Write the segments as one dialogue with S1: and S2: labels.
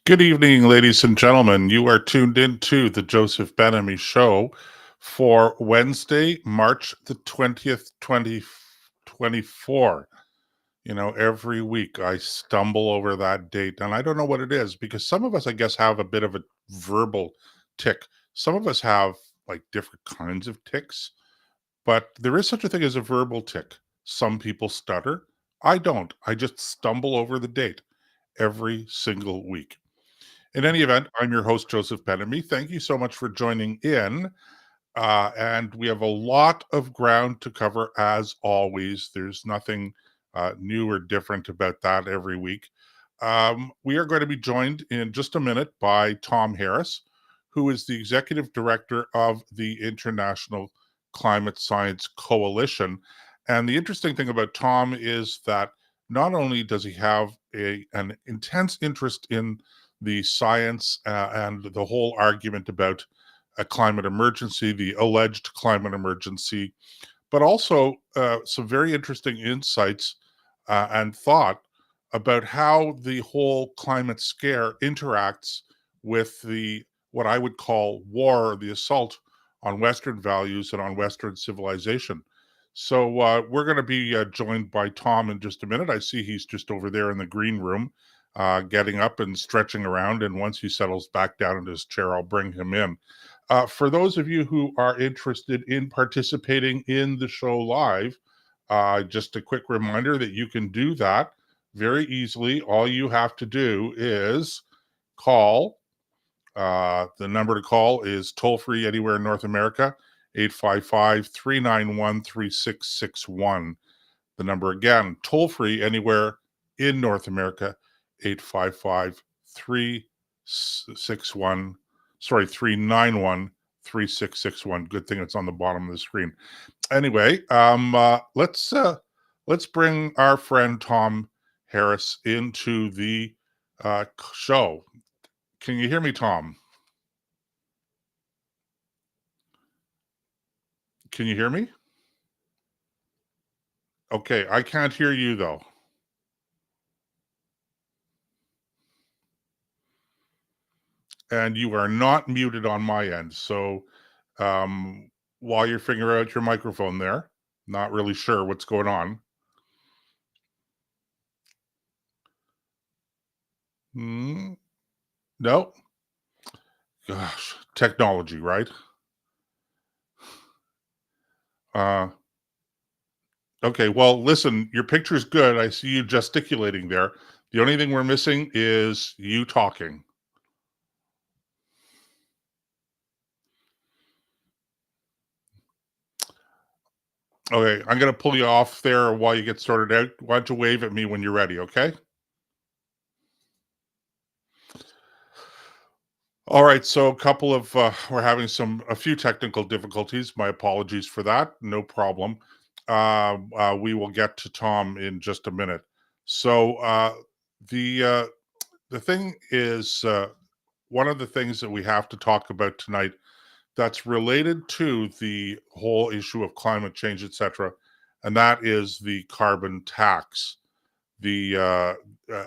S1: Good evening, ladies and gentlemen. You are tuned into the Joseph Benamy Show for Wednesday, March the 20th, 2024. Every week I stumble over that date, and I don't know what it is because some of us, I guess, have a bit of a verbal tick. Some of us have like different kinds of ticks, but there is such a thing as a verbal tick. Some people stutter. I don't. I just stumble over the date every single week. In any event, I'm your host, Joseph Benamy. Thank you so much for joining in. And we have a lot of ground to cover as always. There's nothing new or different about that every week. We are going to be joined in just a minute by Tom Harris, who is the executive director of the International Climate Science Coalition. And the interesting thing about Tom is that not only does he have an intense interest in the science and the whole argument about a climate emergency, the alleged climate emergency, but also some very interesting insights and thought about how the whole climate scare interacts with the what I would call war, the assault on Western values and on Western civilization. So we're going to be joined by Tom in just a minute. I see he's just over there in the green room, getting up and stretching around. And once he settles back down in his chair, I'll bring him in. For those of you who are interested in participating in the show live, just a quick reminder that you can do that very easily. All you have to do is call. The number to call is toll free anywhere in North America, 855 391 3661. The number again, toll free anywhere in North America, 855 361. Sorry, 391 3661. Good thing it's on the bottom of the screen. Anyway, let's bring our friend Tom Harris into the show. Can you hear me, Tom? Can you hear me? Okay, I can't hear you though. And you are not muted on my end. So while you're figuring out your microphone there, not really sure what's going on. No, gosh, technology, right? Uh, okay, well, listen, your picture's good. I see you gesticulating there. The only thing we're missing is you talking. Okay, I'm going to pull you off there while you get sorted out. Why don't you wave at me when you're ready, okay? All right, so we're having a few technical difficulties. My apologies for that. No problem. We will get to Tom in just a minute. So the uh, the thing is, one of the things that we have to talk about tonight that's related to the whole issue of climate change, etc., and that is the carbon tax. The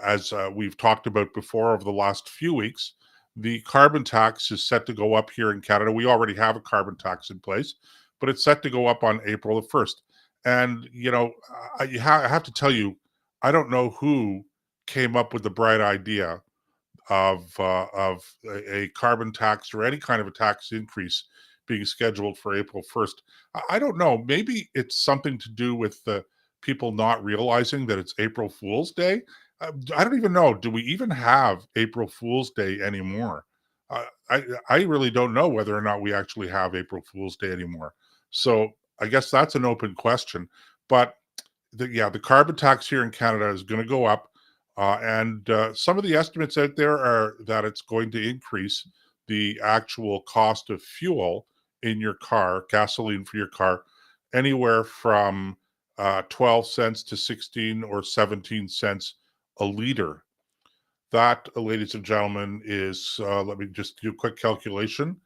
S1: As we've talked about before over the last few weeks, the carbon tax is set to go up here in Canada. We already have a carbon tax in place, but it's set to go up on April the 1st. And, I have to tell you, I don't know who came up with the bright idea of a carbon tax or any kind of a tax increase being scheduled for April 1st. I don't know. Maybe it's something to do with the people not realizing that it's April Fool's Day. I don't even know. Do we even have April Fool's Day anymore? I really don't know whether or not we actually have April Fool's Day anymore. So I guess that's an open question. But the carbon tax here in Canada is going to go up, and some of the estimates out there are that it's going to increase the actual cost of fuel in your car, gasoline for your car, anywhere from 12 cents to 16 or 17 cents a liter. That, ladies and gentlemen, is let me just do a quick calculation.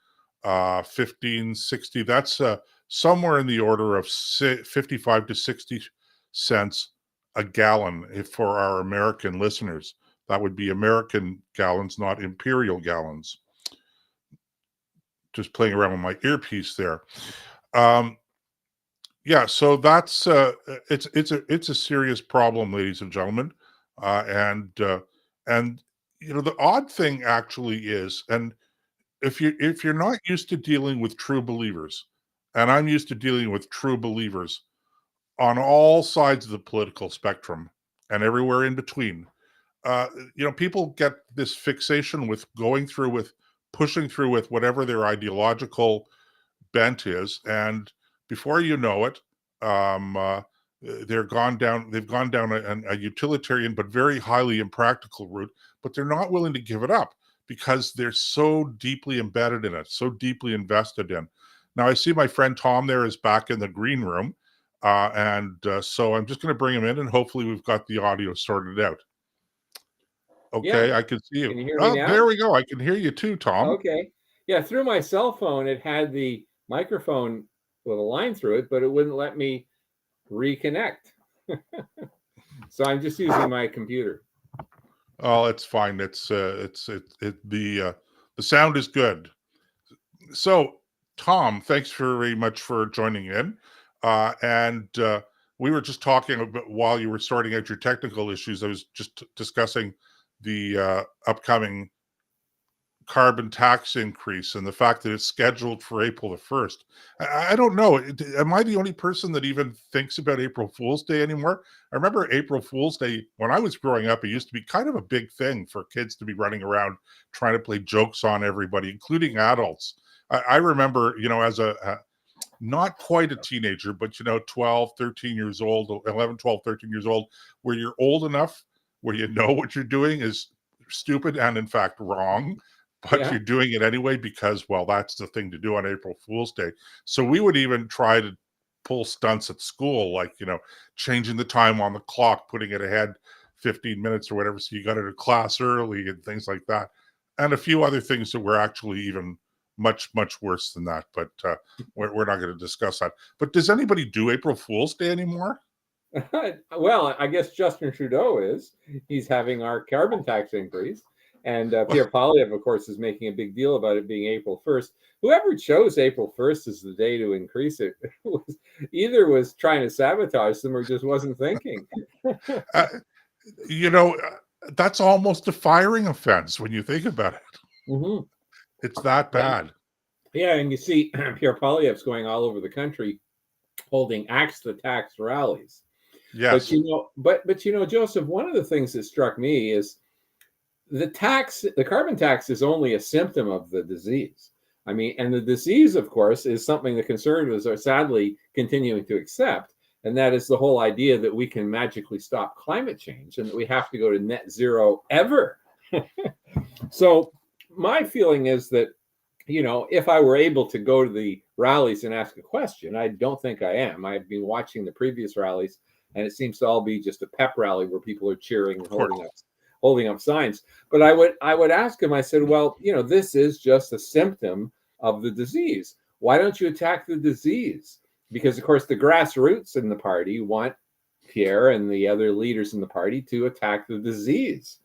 S1: 1560. That's somewhere in the order of 55 to 60 cents a gallon for our American listeners. That would be American gallons, not imperial gallons. Just playing around with my earpiece there. Yeah, so that's it's a serious problem, ladies and gentlemen, and the odd thing actually is, and if you're not used to dealing with true believers, and I'm used to dealing with true believers on all sides of the political spectrum and everywhere in between, people get this fixation with pushing through with whatever their ideological bent is, and before you know it, um, uh, they've gone down a utilitarian but very highly impractical route, but they're not willing to give it up because they're so deeply embedded in it, so deeply invested in. Now, I see my friend Tom there is back in the green room, and so I'm just going to bring him in, and hopefully we've got the audio sorted out. Okay,
S2: Yeah.
S1: I can see you.
S2: Can you hear me
S1: Oh,
S2: now?
S1: there we go. I can hear you too, Tom.
S2: Okay. Yeah, through my cell phone, it had the microphone with a line through it, but it wouldn't let me reconnect. So I'm just using my computer.
S1: Oh, it's fine. The sound is good. So, Tom, thanks very much for joining in. And we were just talking about, while you were sorting out your technical issues, I was just discussing the upcoming carbon tax increase and the fact that it's scheduled for April the 1st. I don't know. Am I the only person that even thinks about April Fool's Day anymore? I remember April Fool's Day when I was growing up, it used to be kind of a big thing for kids to be running around trying to play jokes on everybody, including adults. I remember, as a not quite a teenager, but 12, 13 years old, 11, 12, 13 years old, where you're old enough where you know what you're doing is stupid and in fact wrong, but
S2: Yeah.
S1: you're doing it anyway because, well, that's the thing to do on April Fool's Day. So we would even try to pull stunts at school, like, changing the time on the clock, putting it ahead 15 minutes or whatever, so you got into class early and things like that. And a few other things that were actually even much, much worse than that. But we're not going to discuss that. But does anybody do April Fool's Day anymore?
S2: Well, I guess Justin Trudeau is. He's having our carbon tax increase. And Pierre Poilievre, of course, is making a big deal about it being April 1st. Whoever chose April 1st as the day to increase it either was trying to sabotage them or just wasn't thinking.
S1: uh, you know, that's almost a firing offense when you think about it.
S2: Mm-hmm.
S1: It's that bad.
S2: Yeah, and you see Pierre Poilievre's going all over the country holding axe to tax rallies.
S1: Yes.
S2: But Joseph, one of the things that struck me is the carbon tax is only a symptom of the disease. I mean, and the disease, of course, is something the conservatives are sadly continuing to accept. And that is the whole idea that we can magically stop climate change and that we have to go to net zero ever. So my feeling is that, if I were able to go to the rallies and ask a question, I don't think I am. I've been watching the previous rallies, and it seems to all be just a pep rally where people are cheering and holding up signs. But I would ask him, I said, well, this is just a symptom of the disease. Why don't you attack the disease? Because, of course, the grassroots in the party want Pierre and the other leaders in the party to attack the disease.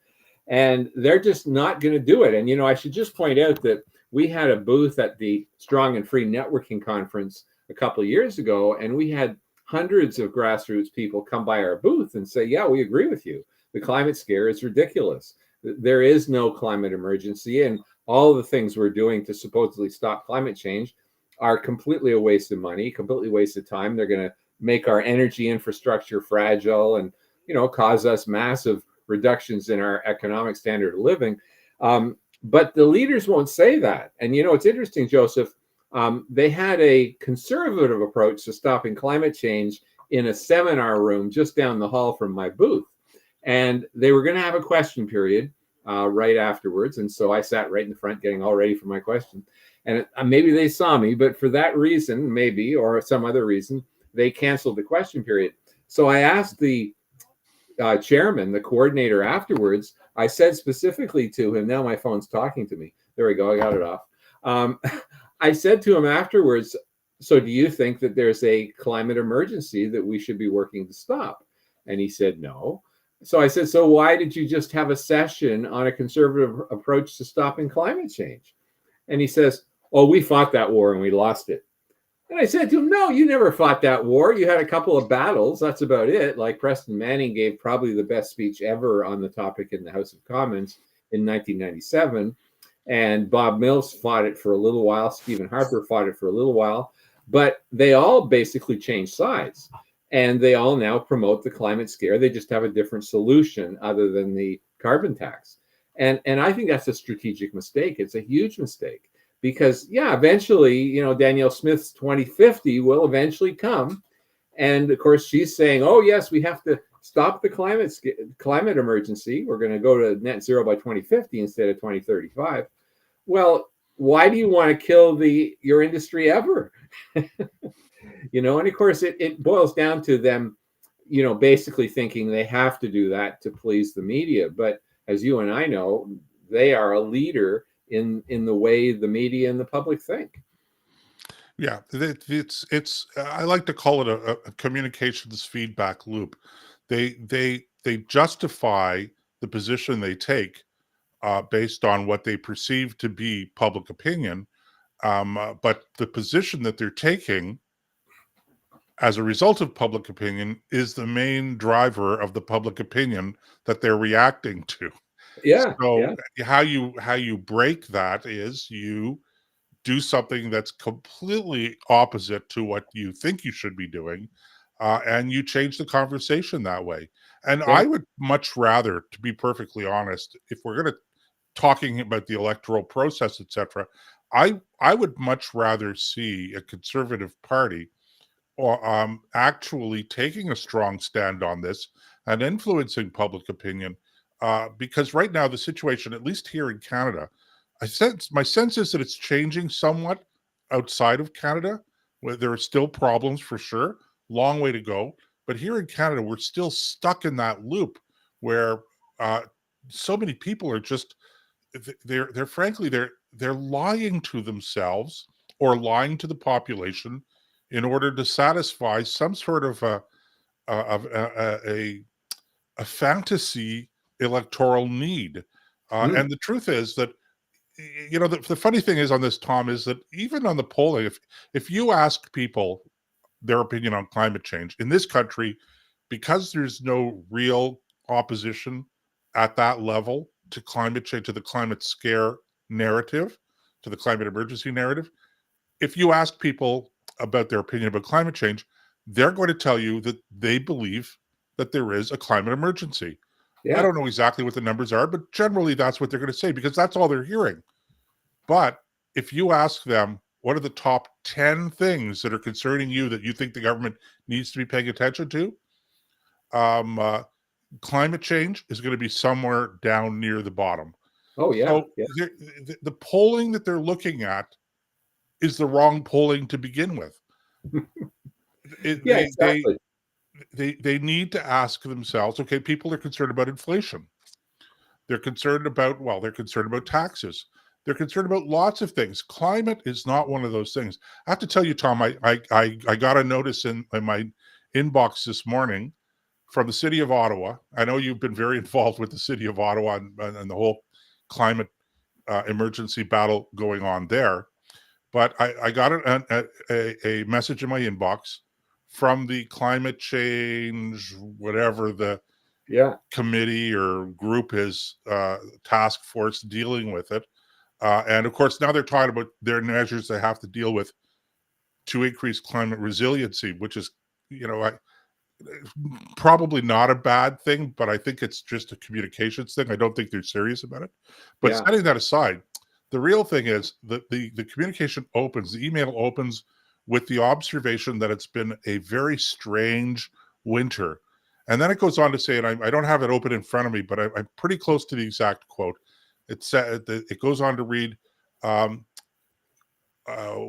S2: And they're just not going to do it. And, I should just point out that we had a booth at the Strong and Free Networking Conference a couple of years ago, and we had hundreds of grassroots people come by our booth and say, yeah, we agree with you. The climate scare is ridiculous. There is no climate emergency, and all the things we're doing to supposedly stop climate change are completely a waste of money, completely waste of time. They're going to make our energy infrastructure fragile and, cause us massive reductions in our economic standard of living. But the leaders won't say that. And, it's interesting, Joseph, they had a conservative approach to stopping climate change in a seminar room just down the hall from my booth. And they were going to have a question period right afterwards. And so I sat right in the front getting all ready for my question. And maybe they saw me, but for that reason, maybe, or some other reason, they canceled the question period. So I asked the chairman, the coordinator afterwards, I said specifically to him, now my phone's talking to me. There we go. I got it off. I said to him afterwards, so do you think that there's a climate emergency that we should be working to stop? And he said, no. So I said, so why did you just have a session on a conservative approach to stopping climate change? And he says, oh, we fought that war and we lost it. And I said to him, no, you never fought that war. You had a couple of battles. That's about it. Like Preston Manning gave probably the best speech ever on the topic in the House of Commons in 1997. And Bob Mills fought it for a little while. Stephen Harper fought it for a little while. But they all basically changed sides. And they all now promote the climate scare. They just have a different solution other than the carbon tax. And I think that's a strategic mistake. It's a huge mistake. Because, yeah, eventually, you know, Danielle Smith's 2050 will eventually come. And of course, she's saying, oh, yes, we have to stop the climate emergency. We're going to go to net zero by 2050 instead of 2035. Well, why do you want to kill your industry ever? You know, and of course, it boils down to them, you know, basically thinking they have to do that to please the media. But as you and I know, they are a leader in the way the media and the public think.
S1: Yeah, it's I like to call it a communications feedback loop. They justify the position they take based on what they perceive to be public opinion, but the position that they're taking as a result of public opinion is the main driver of the public opinion that they're reacting to.
S2: Yeah,
S1: So
S2: yeah,
S1: how you break that is you do something that's completely opposite to what you think you should be doing, and you change the conversation that way. And
S2: yeah,
S1: I would much rather, to be perfectly honest, if we're going to talking about the electoral process, etc., I would much rather see a conservative party or actually taking a strong stand on this and influencing public opinion. Because right now, the situation, at least here in Canada, my sense is that it's changing somewhat outside of Canada, where there are still problems for sure, long way to go. But here in Canada, we're still stuck in that loop where uh, so many people are just they're frankly they're lying to themselves or lying to the population in order to satisfy some sort of a fantasy electoral need.
S2: mm,
S1: And the truth is that you know the funny thing is on this, Tom, is that even on the polling, if you ask people their opinion on climate change in this country, because there's no real opposition at that level to climate change, to the climate scare narrative, to the climate emergency narrative. If you ask people about their opinion about climate change, they're going to tell you that they believe that there is a climate emergency. I
S2: yeah,
S1: don't know exactly what the numbers are, but generally that's what they're going to say because that's all they're hearing. But if you ask them, what are the top 10 things that are concerning you that you think the government needs to be paying attention to? Um, uh, Climate change is going to be somewhere down near the bottom.
S2: oh yeah,
S1: So
S2: yeah,
S1: the polling that they're looking at is the wrong polling to begin with. It,
S2: yeah, exactly.
S1: they need to ask themselves, okay, people are concerned about inflation. They're concerned about, well, they're concerned about taxes. They're concerned about lots of things. Climate is not one of those things. I have to tell you, Tom, I got a notice in my inbox this morning from the city of Ottawa. I know you've been very involved with the city of Ottawa and the whole climate emergency battle going on there. But I got a message in my inbox from the climate change, whatever the
S2: Yeah,
S1: committee or group is, task force dealing with it. And of course, now they're talking about their measures they have to deal with to increase climate resiliency, which is, you know, probably not a bad thing, but I think it's just a communications thing. I don't think they're serious about it. But
S2: yeah,
S1: setting that aside, the real thing is that the communication opens, the email opens with the observation that it's been a very strange winter. And then it goes on to say, and I don't have it open in front of me, but I'm pretty close to the exact quote. It said it goes on to read, um, uh,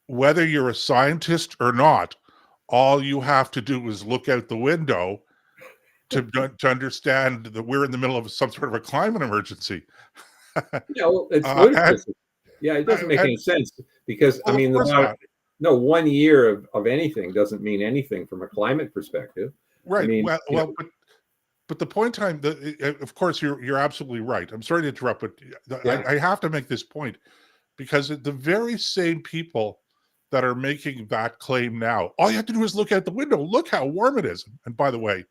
S1: whether you're a scientist or not, all you have to do is look out the window to understand that we're in the middle of some sort of a climate emergency.
S2: yeah. Well, it's
S1: And,
S2: ludicrous. Yeah, it doesn't make
S1: and
S2: any sense because I
S1: well, of
S2: mean,
S1: course not.
S2: no 1 year of anything doesn't mean anything from a climate perspective. I
S1: Right.
S2: mean,
S1: Well,
S2: you know,
S1: but but the point of course, you're absolutely right. I'm sorry to interrupt, but
S2: Yeah.
S1: I have to make this point because the very same people that are making that claim now, all you have to do is look out the window. Look how warm it is. And by the way,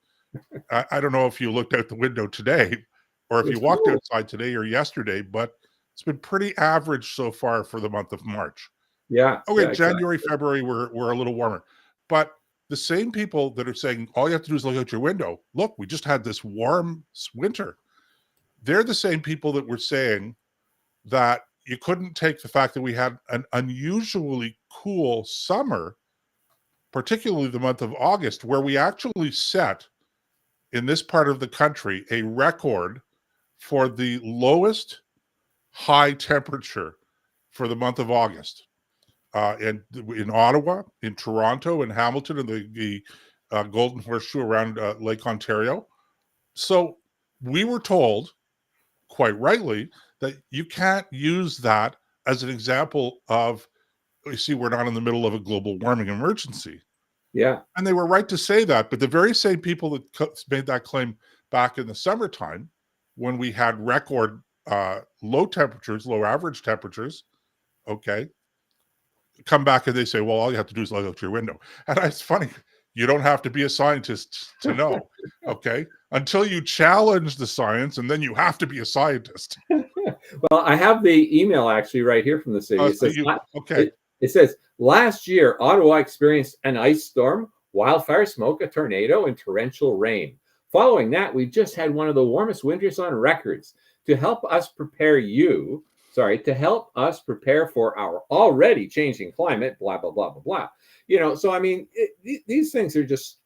S1: I don't know if you looked out the window today or if you
S2: It's
S1: walked
S2: cool.
S1: outside today or yesterday, but it's been pretty average so far for the month of March.
S2: Yeah.
S1: Okay,
S2: Yeah.
S1: January,
S2: Exactly.
S1: February, we're a little warmer. But the same people that are saying all you have to do is look out your window. Look, we just had this warm winter. They're the same people that were saying that you couldn't take the fact that we had an unusually cool summer, particularly the month of August, where we actually set in this part of the country a record for the lowest high temperature for the month of August. And in Ottawa, in Toronto, in Hamilton, and the Golden Horseshoe around Lake Ontario. So we were told, quite rightly, that you can't use that as an example of, you see, we're not in the middle of a global warming emergency.
S2: Yeah.
S1: And they were right to say that. But the very same people that made that claim back in the summertime, when we had record low temperatures, low average temperatures, okay, come back and they say, well, all you have to do is look out your window. And it's funny, you don't have to be a scientist to know, okay? Until you challenge the science, and then you have to be a scientist.
S2: Well, I have the email actually right here from the city. It
S1: So
S2: says,
S1: you, okay.
S2: it says, last year, Ottawa experienced an ice storm, wildfire smoke, a tornado, and torrential rain. Following that, we've just had one of the warmest winters on records. To help us prepare for our already changing climate, blah, blah, blah, blah, blah. So I mean, these things are just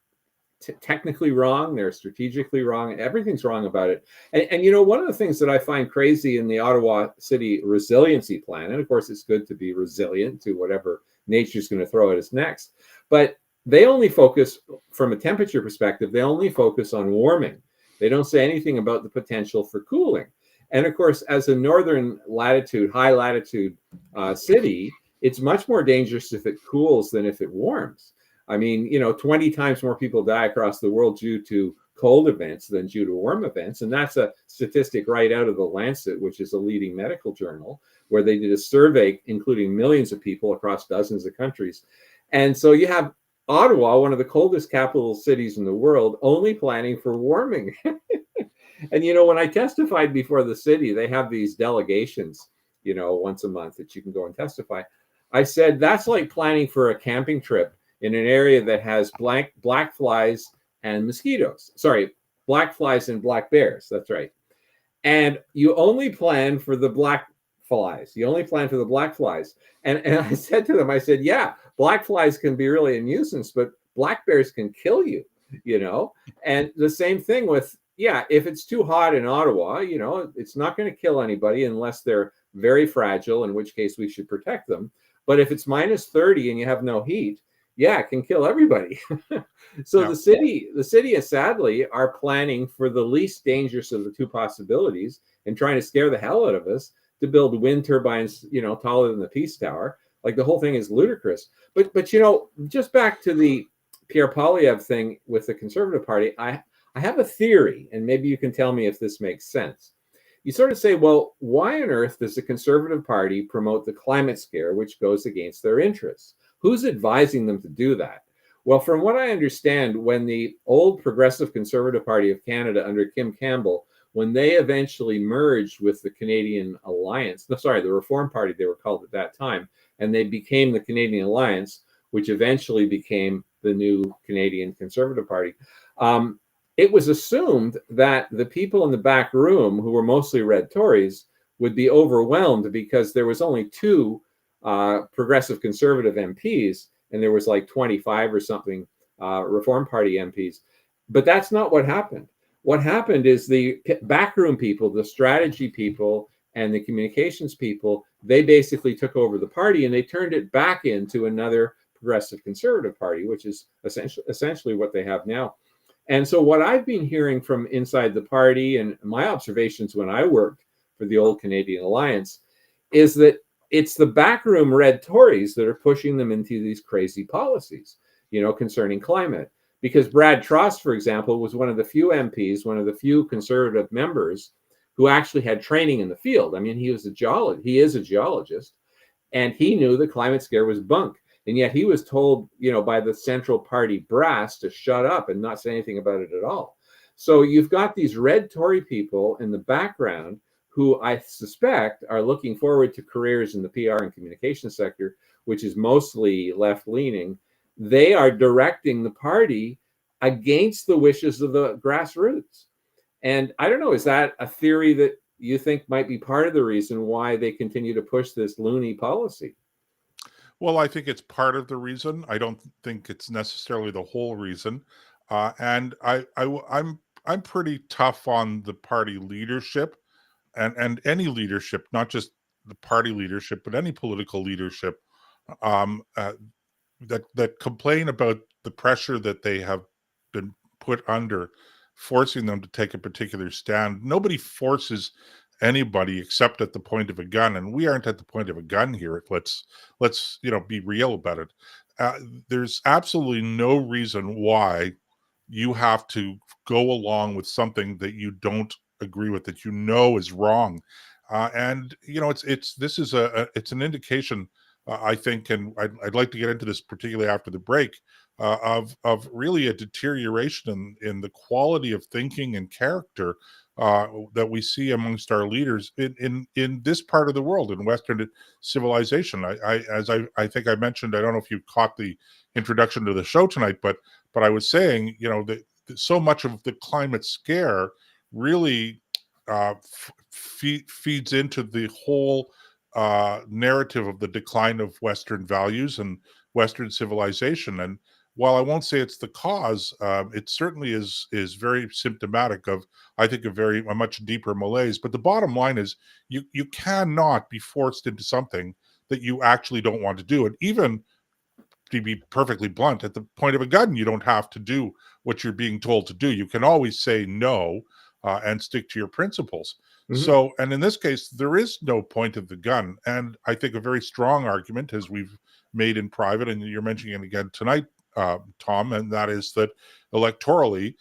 S2: technically wrong. They're strategically wrong. Everything's wrong about it. And one of the things that I find crazy in the Ottawa City resiliency plan, and of course, it's good to be resilient to whatever nature's going to throw at us next, but they only focus, from a temperature perspective, they only focus on warming. They don't say anything about the potential for cooling. And of course, as a northern latitude, high latitude city, it's much more dangerous if it cools than if it warms. I mean, 20 times more people die across the world due to cold events than due to warm events. And that's a statistic right out of the Lancet, which is a leading medical journal, where they did a survey including millions of people across dozens of countries. And so you have Ottawa, one of the coldest capital cities in the world, only planning for warming. And when I testified before the city, they have these delegations, once a month that you can go and testify. I said, that's like planning for a camping trip in an area that has black flies and mosquitoes. Sorry, black flies and black bears. That's right. And you only plan for the black flies. You only plan for the black flies. And I said to them, I said, yeah, black flies can be really a nuisance, but black bears can kill you, And the same thing with, if it's too hot in Ottawa, it's not going to kill anybody unless they're very fragile, in which case we should protect them. But if it's minus 30 and you have no heat, it can kill everybody. So
S1: Yeah.
S2: the city sadly are planning for the least dangerous of the two possibilities and trying to scare the hell out of us to build wind turbines, taller than the Peace Tower. Like, the whole thing is ludicrous. But just back to the Pierre Poilievre thing with the Conservative Party, I have a theory, and maybe you can tell me if this makes sense. You sort of say, well, why on earth does the Conservative Party promote the climate scare, which goes against their interests? Who's advising them to do that? Well, from what I understand, when the old Progressive Conservative Party of Canada under Kim Campbell, when they eventually merged with the Canadian Alliance, the Reform Party they were called at that time, and they became the Canadian Alliance, which eventually became the new Canadian Conservative Party. It was assumed that the people in the back room, who were mostly red Tories, would be overwhelmed because there was only two progressive conservative MPs, and there was like 25 or something Reform Party MPs. But that's not what happened. What happened is the backroom people, the strategy people, and the communications people, they basically took over the party and they turned it back into another progressive conservative party, which is essentially what they have now. And so what I've been hearing from inside the party, and my observations when I worked for the old Canadian Alliance, is that it's the backroom red Tories that are pushing them into these crazy policies, concerning climate. because Brad Truss, for example, was one of the few MPs, one of the few conservative members who actually had training in the field. I mean, he is a geologist, and he knew the climate scare was bunk. And yet he was told, by the Central Party brass to shut up and not say anything about it at all. So you've got these red Tory people in the background who I suspect are looking forward to careers in the PR and communication sector, which is mostly left-leaning. They are directing the party against the wishes of the grassroots. And I don't know, is that a theory that you think might be part of the reason why they continue to push this loony policy?
S1: Well, I think it's part of the reason. I don't think it's necessarily the whole reason. And I'm pretty tough on the party leadership and any leadership, not just the party leadership, but any political leadership um, uh, that complain about the pressure that they have been put under, forcing them to take a particular stand. Nobody forces anybody except at the point of a gun, and we aren't at the point of a gun here. Let's be real about it. There's absolutely no reason why you have to go along with something that you don't agree with, that is wrong. And it's this is it's an indication, I think, and I'd like to get into this particularly after the break, of really a deterioration in the quality of thinking and character that we see amongst our leaders in this part of the world, in Western civilization. I think I mentioned, I don't know if you caught the introduction to the show tonight, but I was saying, that so much of the climate scare really feeds into the whole narrative of the decline of Western values and Western civilization. And while I won't say it's the cause, it certainly is very symptomatic of, I think, a much deeper malaise. But the bottom line is, you cannot be forced into something that you actually don't want to do. And even, to be perfectly blunt, at the point of a gun, you don't have to do what you're being told to do. You can always say no and stick to your principles.
S2: Mm-hmm.
S1: So, and in this case, there is no point of the gun. And I think a very strong argument, as we've made in private, and you're mentioning it again tonight, Tom, and that is that electorally,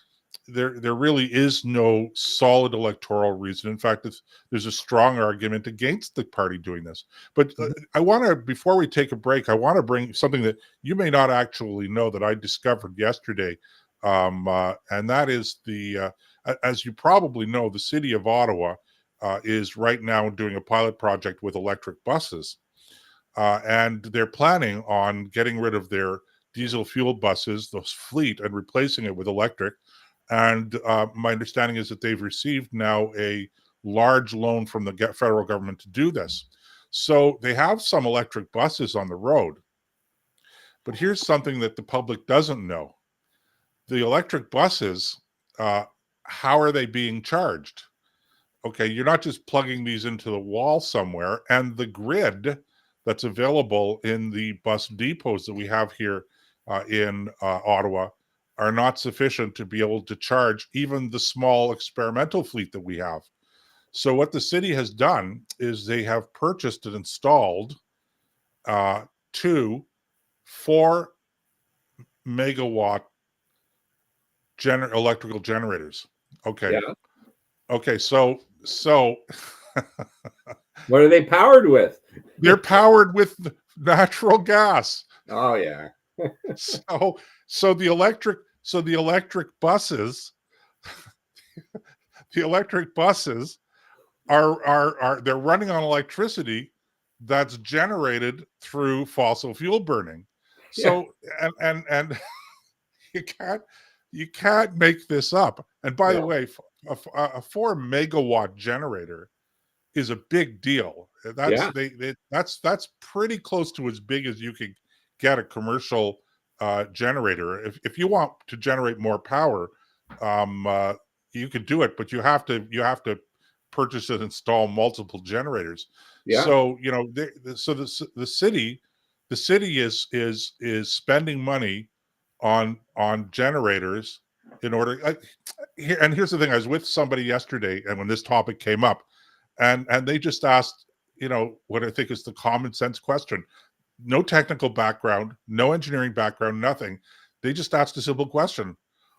S1: there really is no solid electoral reason. In fact, there's a strong argument against the party doing this. But I want to, before we take a break, I want to bring something that you may not actually know that I discovered yesterday, and that is as you probably know, the city of Ottawa is right now doing a pilot project with electric buses, and they're planning on getting rid of their diesel fuel buses, the fleet, and replacing it with electric. And my understanding is that they've received now a large loan from the federal government to do this. So they have some electric buses on the road. But here's something that the public doesn't know. The electric buses, how are they being charged? Okay, you're not just plugging these into the wall somewhere. And the grid that's available in the bus depots that we have here in Ottawa are not sufficient to be able to charge even the small experimental fleet that we have. So what the city has done is they have purchased and installed two 4 megawatt electrical generators. Okay.
S2: Yeah.
S1: Okay. So
S2: What are they powered with?
S1: they're powered with natural gas.
S2: Oh yeah.
S1: So the electric buses the electric buses are they're running on electricity that's generated through fossil fuel burning. So and you can't make this up. And by the way, a 4 megawatt generator is a big deal. That's pretty close to as big as you could get a commercial generator. If you want to generate more power, you could do it, but you have to purchase and install multiple generators. So the city is spending money on generators in order. And here's the thing: I was with somebody yesterday, and when this topic came up, and they just asked, what I think is the common sense question. No technical background, no engineering background, nothing. They just asked a simple question.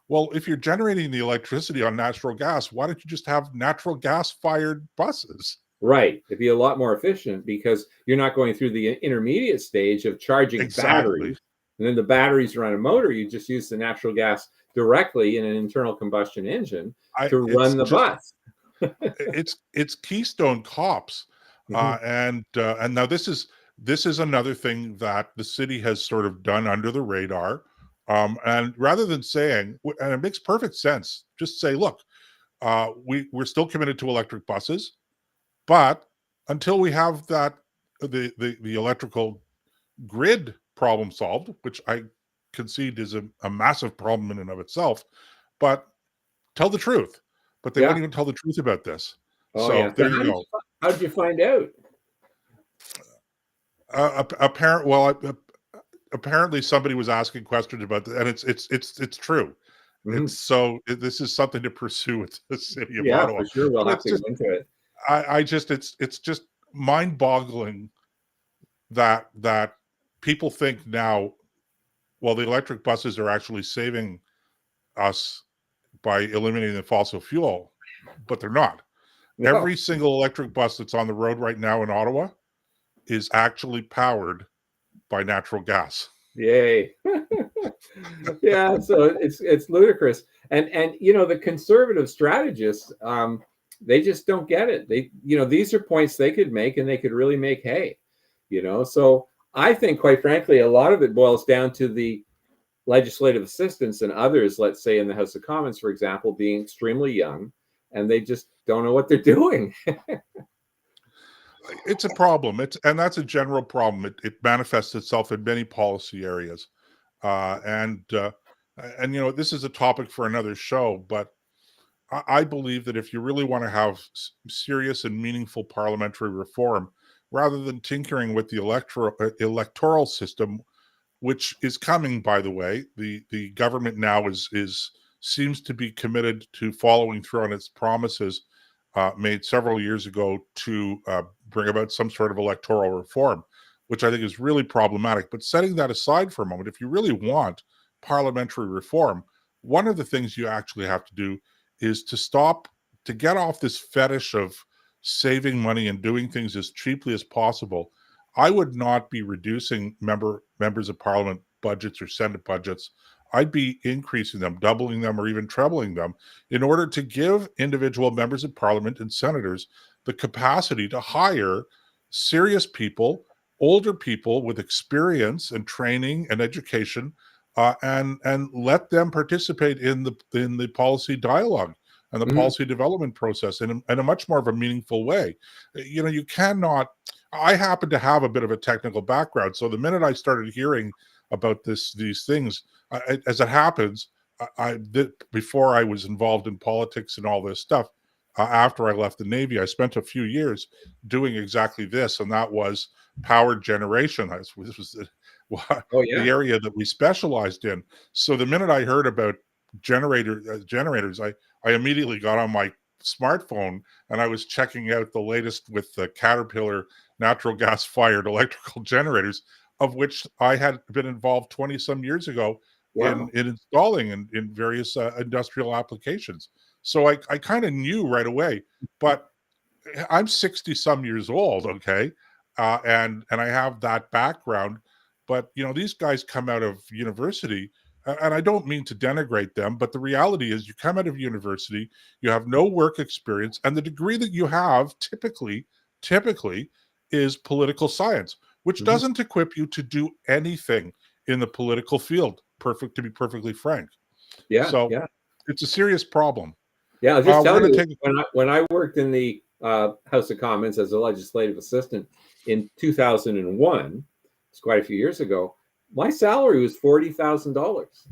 S1: Well, if you're generating the electricity on natural gas, why don't you just have natural gas fired buses?
S2: Right. It'd be a lot more efficient because you're not going through the intermediate stage of charging
S1: Exactly.
S2: batteries. And then the batteries run a motor. You just use the natural gas directly in an internal combustion engine to
S1: It's
S2: run the
S1: just
S2: bus.
S1: it's Keystone Cops,
S2: Mhm.
S1: and now this is another thing that the city has sort of done under the radar, and rather than saying, and it makes perfect sense, just say, look, we're still committed to electric buses, but until we have the electrical grid problem solved, which I concede is a massive problem in and of itself, but tell the truth. But they won't
S2: Yeah.
S1: even tell the truth about this.
S2: Oh, yeah.
S1: So
S2: So
S1: there you go.
S2: how did you find out?
S1: Apparently somebody was asking questions about that, and it's true.
S2: Mhm.
S1: This is something to pursue with the city of
S2: Yeah,
S1: Ottawa.
S2: for sure. We'll
S1: But
S2: have
S1: it's
S2: to go
S1: just
S2: into it.
S1: I just it's just mind-boggling that people think now, well, the electric buses are actually saving us by eliminating the fossil fuel, but they're not.
S2: No.
S1: Every single electric bus that's on the road right now in Ottawa is actually powered by natural gas.
S2: Yay. Yeah, so it's ludicrous. And the conservative strategists, they just don't get it. These are points they could make and they could really make hay. So I think, quite frankly, a lot of it boils down to the legislative assistants and others, let's say in the House of Commons, for example, being extremely young, and they just don't know what they're doing.
S1: It's a problem. And that's a general problem. It manifests itself in many policy areas. Uh, and uh, and this is a topic for another show, but I believe that if you really want to have serious and meaningful parliamentary reform, rather than tinkering with the electoral system, which is coming, by the way, the government now is seems to be committed to following through on its promises made several years ago to bring about some sort of electoral reform, which I think is really problematic. But setting that aside for a moment, if you really want parliamentary reform, one of the things you actually have to do is to get off this fetish of saving money and doing things as cheaply as possible. I would not be reducing members of parliament budgets or senate budgets. I'd be increasing them, doubling them, or even trebling them in order to give individual members of parliament and senators the capacity to hire serious people, older people with experience and training and education, and let them participate in the policy dialogue and the
S2: Mhm.
S1: policy development process in a much more of a meaningful way. You cannot. I happen to have a bit of a technical background, so the minute I started hearing about these things, as it happens, before I was involved in politics and all this stuff. After I left the Navy, I spent a few years doing exactly this, and that was power generation. This was
S2: Oh,
S1: the
S2: yeah.
S1: area that we specialized in. So the minute I heard about generators, I immediately got on my smartphone and I was checking out the latest with the Caterpillar natural gas fired electrical generators, of which I had been involved 20 some years ago in
S2: Wow.
S1: installing in various industrial applications. So I kind of knew right away, but I'm 60 some years old, okay? And I have that background, but these guys come out of university, and I don't mean to denigrate them, but the reality is you come out of university, you have no work experience, and the degree that you have typically is political science, which
S2: Mhm.
S1: doesn't equip you to do anything in the political field, to be perfectly frank.
S2: Yeah,
S1: So
S2: yeah.
S1: it's a serious problem.
S2: Yeah, I'll just
S1: We're
S2: tell
S1: going to
S2: you,
S1: take a
S2: when I worked in the House of Commons as a legislative assistant in 2001, it's quite a few years ago, my salary was $40,000.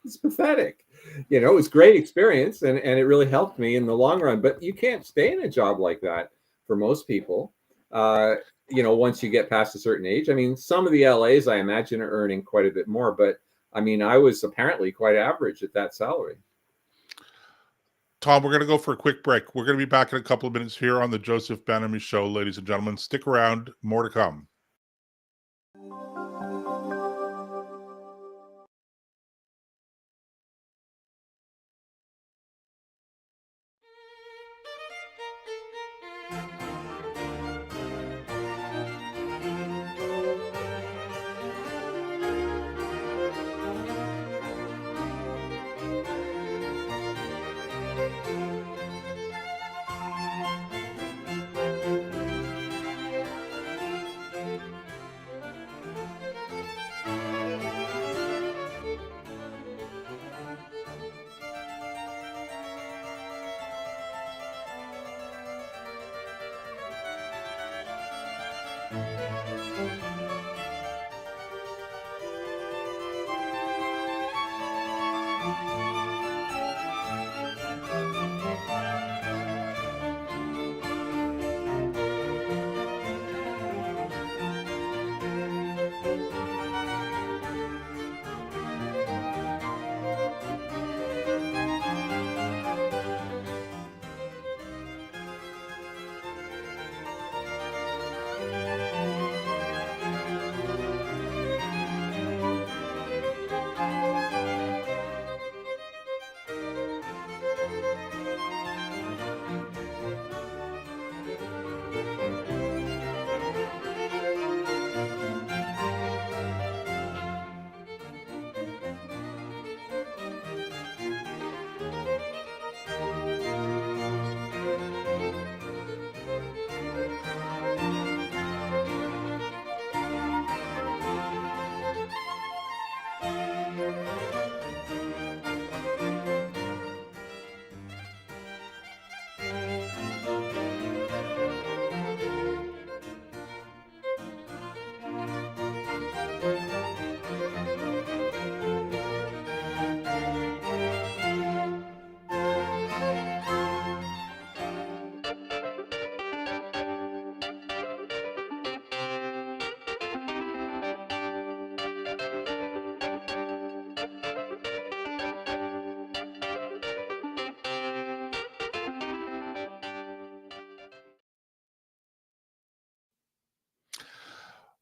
S2: It's pathetic. It was great experience and it really helped me in the long run. But you can't stay in a job like that for most people. Uh, once you get past a certain age. I mean, some of the LAs I imagine are earning quite a bit more, but I mean, I was apparently quite average at that salary.
S1: Tom, we're going to go for a quick break. We're going to be back in a couple of minutes here on the Joseph Benamy Show, ladies and gentlemen. Stick around, more to come.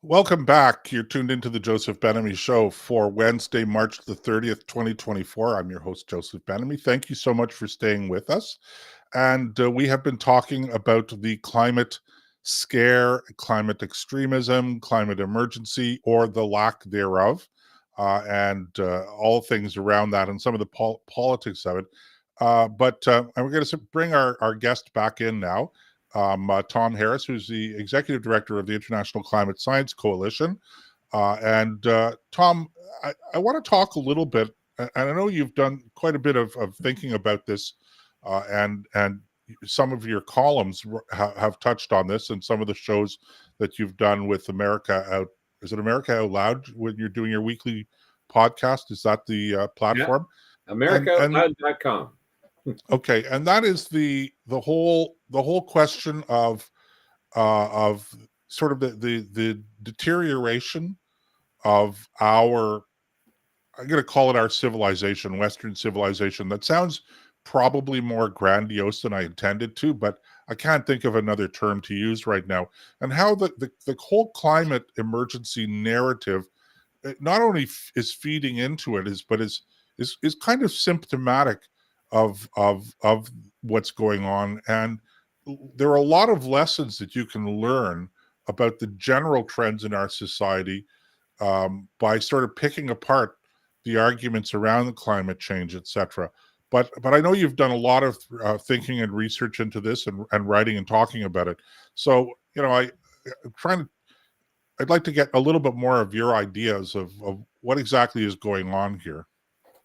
S1: Welcome back. You're tuned into the Joseph Benamy Show for Wednesday, March the 30th, 2024. I'm your host, Joseph Benamy. Thank you so much for staying with us. And we have been talking about the climate scare, climate extremism, climate emergency, or the lack thereof, and all things around that and some of the politics of it. But we're going to bring our guest back in now. Tom Harris, who's the executive director of the International Climate Science Coalition. And Tom, I want to talk a little bit, and I know you've done quite a bit of thinking about this, and some of your columns have touched on this, and some of the shows that you've done with America Out. Is it America Out Loud when you're doing your weekly podcast? Is that the platform?
S2: Yeah. AmericaOutloud.com.
S1: Okay, and that is the whole question of sort of the deterioration of our, I'm going to call it our civilization, Western civilization. That sounds probably more grandiose than I intended to, but I can't think of another term to use right now. And how the whole climate emergency narrative not only is feeding into it, but is kind of symptomatic of what's going on. And there are a lot of lessons that you can learn about the general trends in our society by sort of picking apart the arguments around the climate change, etc. But I know you've done a lot of thinking and research into this and writing and talking about it. So I'm trying to. I'd like to get a little bit more of your ideas of what exactly is going on here.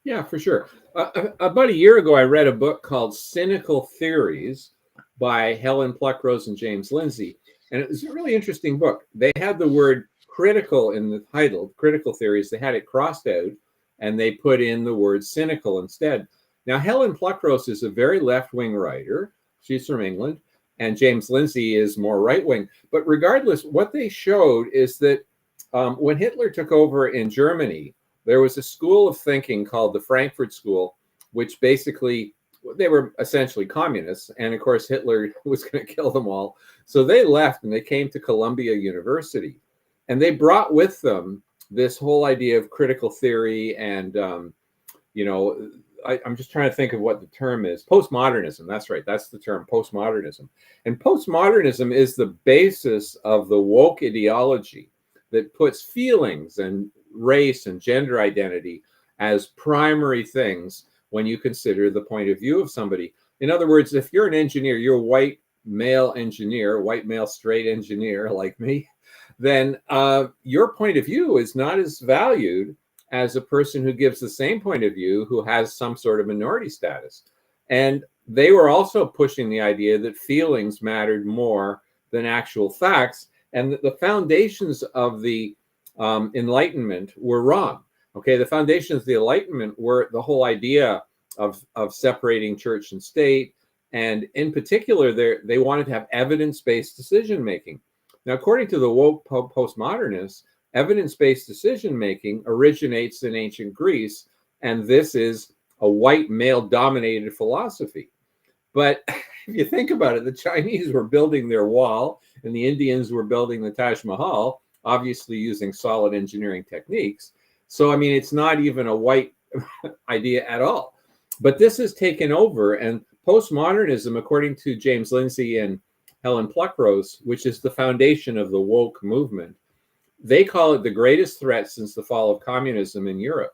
S2: Yeah, for sure. About a year ago, I read a book called Cynical Theories by Helen Pluckrose and James Lindsay. And it was a really interesting book. They had the word critical in the title, Critical Theories. They had it crossed out, and they put in the word cynical instead. Now, Helen Pluckrose is a very left-wing writer. She's from England. And James Lindsay is more right-wing. But regardless, what they showed is that when Hitler took over in Germany, there was a school of thinking called the Frankfurt School, which basically, they were essentially communists. And of course, Hitler was going to kill them all. So they left and they came to Columbia University. And they brought with them this whole idea of critical theory and, I'm just trying to think of what the term is. Postmodernism. That's right. That's the term, postmodernism. And postmodernism is the basis of the woke ideology that puts feelings and race and gender identity as primary things when you consider the point of view of somebody. In other words, if you're an engineer, you're a white male engineer, white male straight engineer like me, then your point of view is not as valued as a person who gives the same point of view who has some sort of minority status. And they were also pushing the idea that feelings mattered more than actual facts, and that the foundations of the Enlightenment were wrong. Okay, the foundations of the Enlightenment were the whole idea of separating church and state, and in particular, they wanted to have evidence-based decision making. Now, according to the woke postmodernists, evidence-based decision making originates in ancient Greece, and this is a white male-dominated philosophy. But if you think about it, the Chinese were building their wall, and the Indians were building the Taj Mahal, obviously using solid engineering techniques. So, I mean, it's not even a white idea at all. But this has taken over, and postmodernism, according to James Lindsay and Helen Pluckrose, which is the foundation of the woke movement, they call it the greatest threat since the fall of communism in Europe.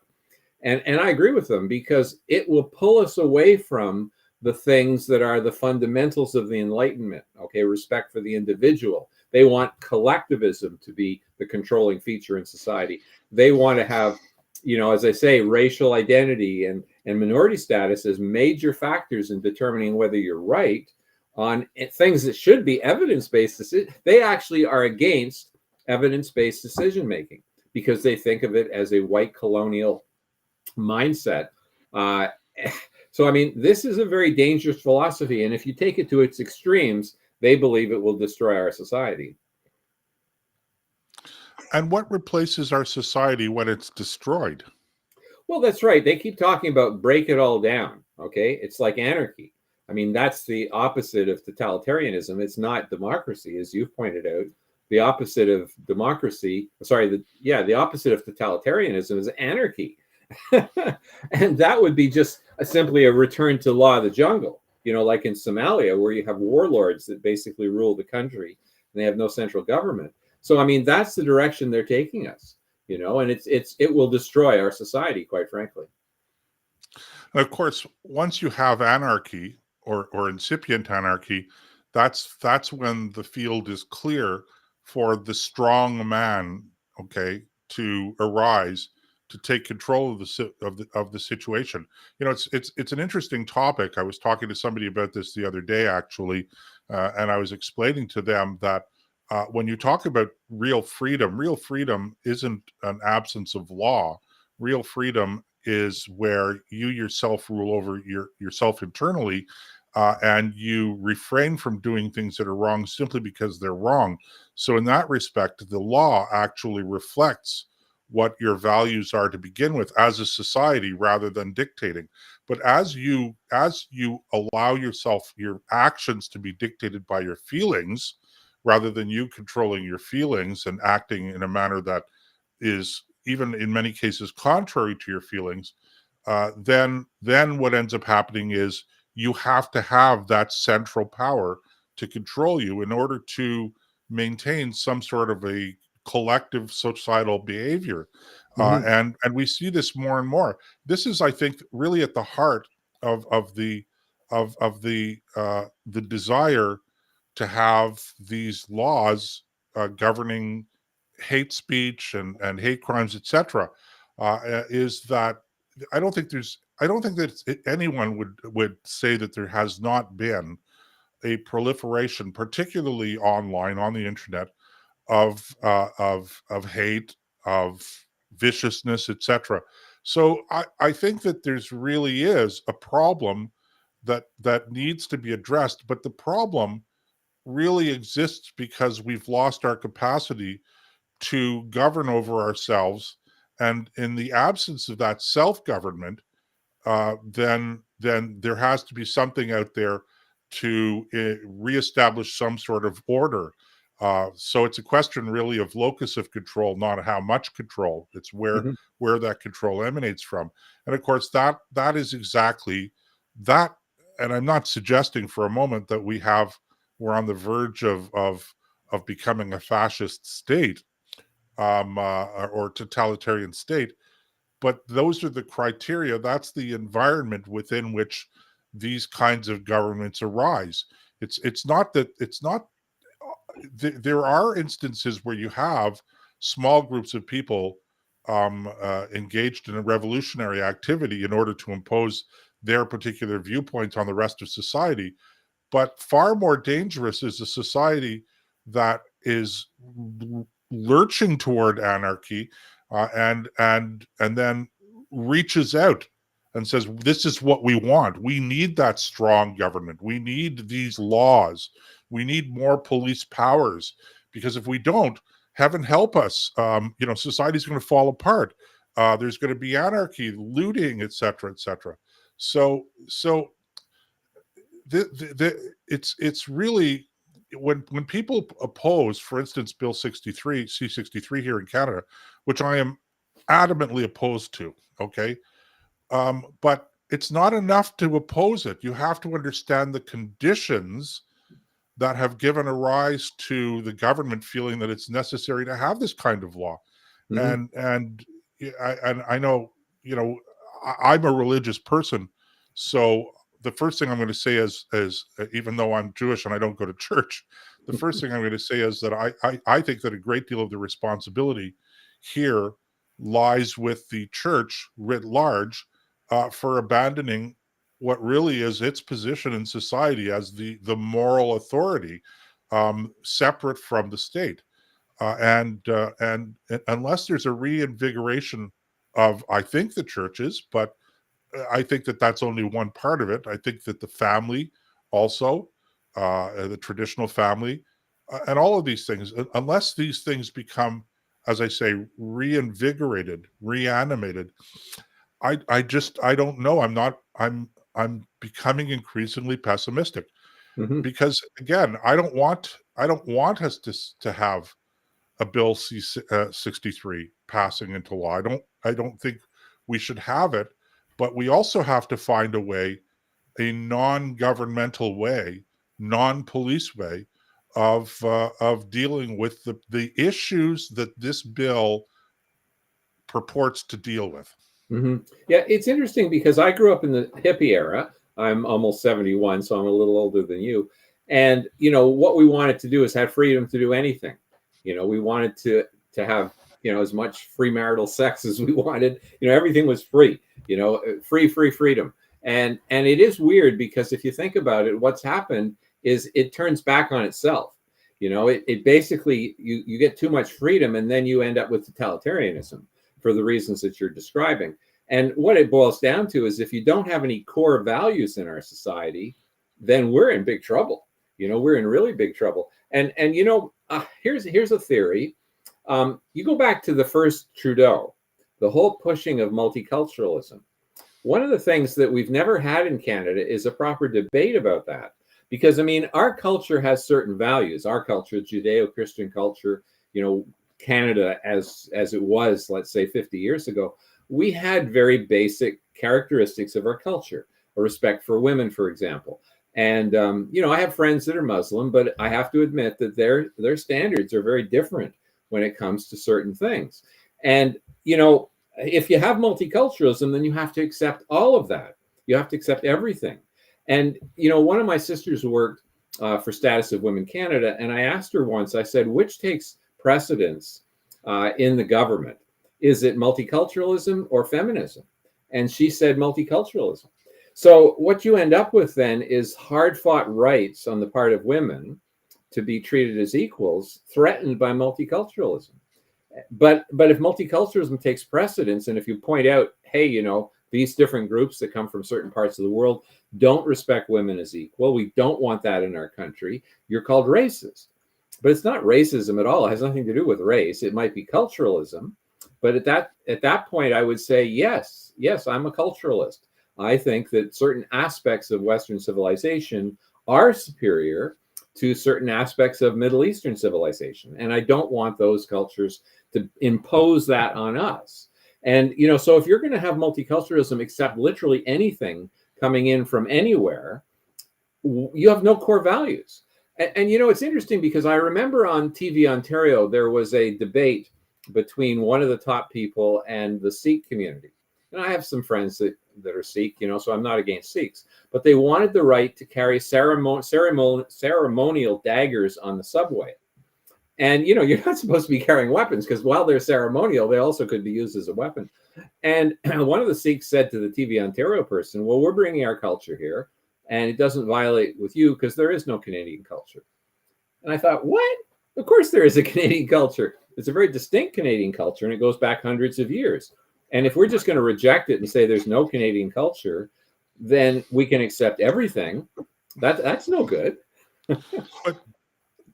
S2: And I agree with them, because it will pull us away from the things that are the fundamentals of the Enlightenment. Okay, respect for the individual. They want collectivism to be the controlling feature in society. They want to have, you know, as I say, racial identity and minority status as major factors in determining whether you're right on things that should be evidence-based. They actually are against evidence-based decision making because they think of it as a white colonial mindset. So, I mean, this is a very dangerous philosophy, and if you take it to its extremes, they believe it will destroy our society.
S1: And what replaces our society when it's destroyed?
S2: Well, that's right. They keep talking about break it all down. Okay, it's like anarchy. I mean, that's the opposite of totalitarianism. It's not democracy, as you've pointed out. The opposite of democracy, the opposite of totalitarianism is anarchy. And that would be just simply a return to law of the jungle, you know, like in Somalia, where you have warlords that basically rule the country and they have no central government. So, I mean, that's the direction they're taking us, you know, and it will destroy our society, quite frankly.
S1: And of course, once you have anarchy or incipient anarchy, that's when the field is clear for the strong man, okay, to arise to take control of the situation. You know, it's an interesting topic. I was talking to somebody about this the other day, actually, and I was explaining to them that when you talk about real freedom isn't an absence of law. Real freedom is where you yourself rule over yourself internally, and you refrain from doing things that are wrong simply because they're wrong. So in that respect, the law actually reflects what your values are to begin with as a society rather than dictating. But as you allow yourself your actions to be dictated by your feelings rather than you controlling your feelings and acting in a manner that is even in many cases contrary to your feelings, then what ends up happening is you have to have that central power to control you in order to maintain some sort of a collective societal behavior.
S2: Mm-hmm.
S1: And we see this more and more. This is, I think, really at the heart of the desire to have these laws governing hate speech and hate crimes, etc. Is that I don't think that anyone would say that there has not been a proliferation, particularly online on the internet, of hate, of viciousness, etc. So I think that there's really is a problem that needs to be addressed, but the problem really exists because we've lost our capacity to govern over ourselves. And in the absence of that self-government, then there has to be something out there to reestablish some sort of order. So it's a question really of locus of control, not how much control. It's
S2: Hmm.
S1: where that control emanates from. And of course, that is exactly that. And I'm not suggesting for a moment that we're on the verge of becoming a fascist state, or totalitarian state. But those are the criteria. That's the environment within which these kinds of governments arise. It's not there are instances where you have small groups of people engaged in a revolutionary activity in order to impose their particular viewpoint on the rest of society. But far more dangerous is a society that is lurching toward anarchy, and then reaches out and says, "This is what we want. We need that strong government. We need these laws. We need more police powers, because if we don't, heaven help us, society's going to fall apart. There's going to be anarchy, looting, etc., etc." So it's really, when people oppose, for instance, Bill 63, C63 here in Canada, which I am adamantly opposed to. Okay, but it's not enough to oppose it. You have to understand the conditions that have given a rise to the government feeling that it's necessary to have this kind of law.
S2: Hmm.
S1: And I know, I'm a religious person, so the first thing I'm going to say is even though I'm Jewish and I don't go to church, the first thing I'm going to say is that I think that a great deal of the responsibility here lies with the church writ large, for abandoning what really is its position in society as the moral authority, separate from the state. And unless there's a reinvigoration of, I think, the churches, but I think that that's only one part of it. I think that the family also, the traditional family, and all of these things, unless these things become, as I say, reinvigorated, reanimated, I don't know. I'm becoming increasingly pessimistic,
S2: Hmm.
S1: because again, I don't want us to have a bill 63 passing into law. I don't think we should have it, but we also have to find a way, a non-governmental way, non-police way of dealing with the issues that this bill purports to deal with.
S2: Hmm. Yeah, it's interesting because I grew up in the hippie era. I'm almost 71, so I'm a little older than you. And what we wanted to do is have freedom to do anything. We wanted to have as much free marital sex as we wanted. Everything was free. Free freedom. And it is weird because if you think about it, what's happened is it turns back on itself. It basically, you get too much freedom and then you end up with totalitarianism for the reasons that you're describing. And what it boils down to is if you don't have any core values in our society, then we're in big trouble. We're in really big trouble. And here's a theory. You go back to the first Trudeau, the whole pushing of multiculturalism. One of the things that we've never had in Canada is a proper debate about that. Because, I mean, our culture has certain values. Our culture, Judeo-Christian culture, Canada as it was, let's say 50 years ago, we had very basic characteristics of our culture, a respect for women, for example. And I have friends that are Muslim, but I have to admit that their standards are very different when it comes to certain things. And if you have multiculturalism, then you have to accept all of that. You have to accept everything. And one of my sisters worked for Status of Women Canada, and I asked her once. I said, which takes precedence in the government? Is it multiculturalism or feminism? And she said multiculturalism. So what you end up with then is hard-fought rights on the part of women to be treated as equals, threatened by multiculturalism. But if multiculturalism takes precedence, and if you point out, hey, these different groups that come from certain parts of the world don't respect women as equal, we don't want that in our country, you're called racist. But it's not racism at all. It has nothing to do with race. It might be culturalism. But at that point, I would say, yes, I'm a culturalist. I think that certain aspects of Western civilization are superior to certain aspects of Middle Eastern civilization. And I don't want those cultures to impose that on us. And, so if you're going to have multiculturalism, accept literally anything coming in from anywhere, you have no core values. And it's interesting because I remember on TV Ontario, there was a debate between one of the top people and the Sikh community. And I have some friends that are Sikh, so I'm not against Sikhs, but they wanted the right to carry ceremonial daggers on the subway. And, you're not supposed to be carrying weapons because while they're ceremonial, they also could be used as a weapon. And one of the Sikhs said to the TV Ontario person, well, we're bringing our culture here and it doesn't violate with you because there is no Canadian culture. And I thought, what? Of course there is a Canadian culture. It's a very distinct Canadian culture and it goes back hundreds of years. And if we're just going to reject it and say there's no Canadian culture, then we can accept everything. That's no good.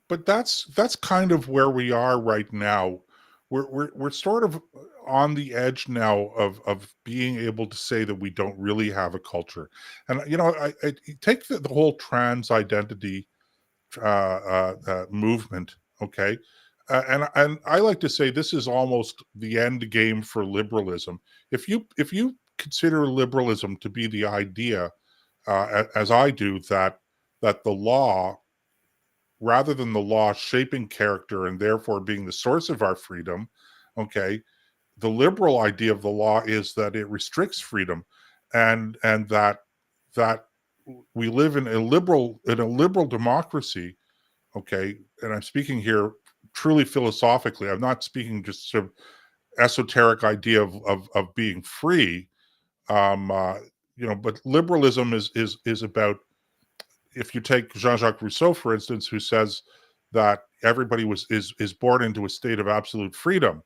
S1: but that's kind of where we are right now. We're sort of on the edge now of being able to say that we don't really have a culture. And I take the whole trans identity movement, okay? And I like to say this is almost the end game for liberalism. If you consider liberalism to be the idea, as I do, that the law, rather than the law shaping character and therefore being the source of our freedom, okay, the liberal idea of the law is that it restricts freedom, and that we live in a liberal democracy, okay. And I'm speaking here truly philosophically. I'm not speaking just sort of esoteric idea of being free. But liberalism is about, if you take Jean-Jacques Rousseau, for instance, who says that everybody is born into a state of absolute freedom,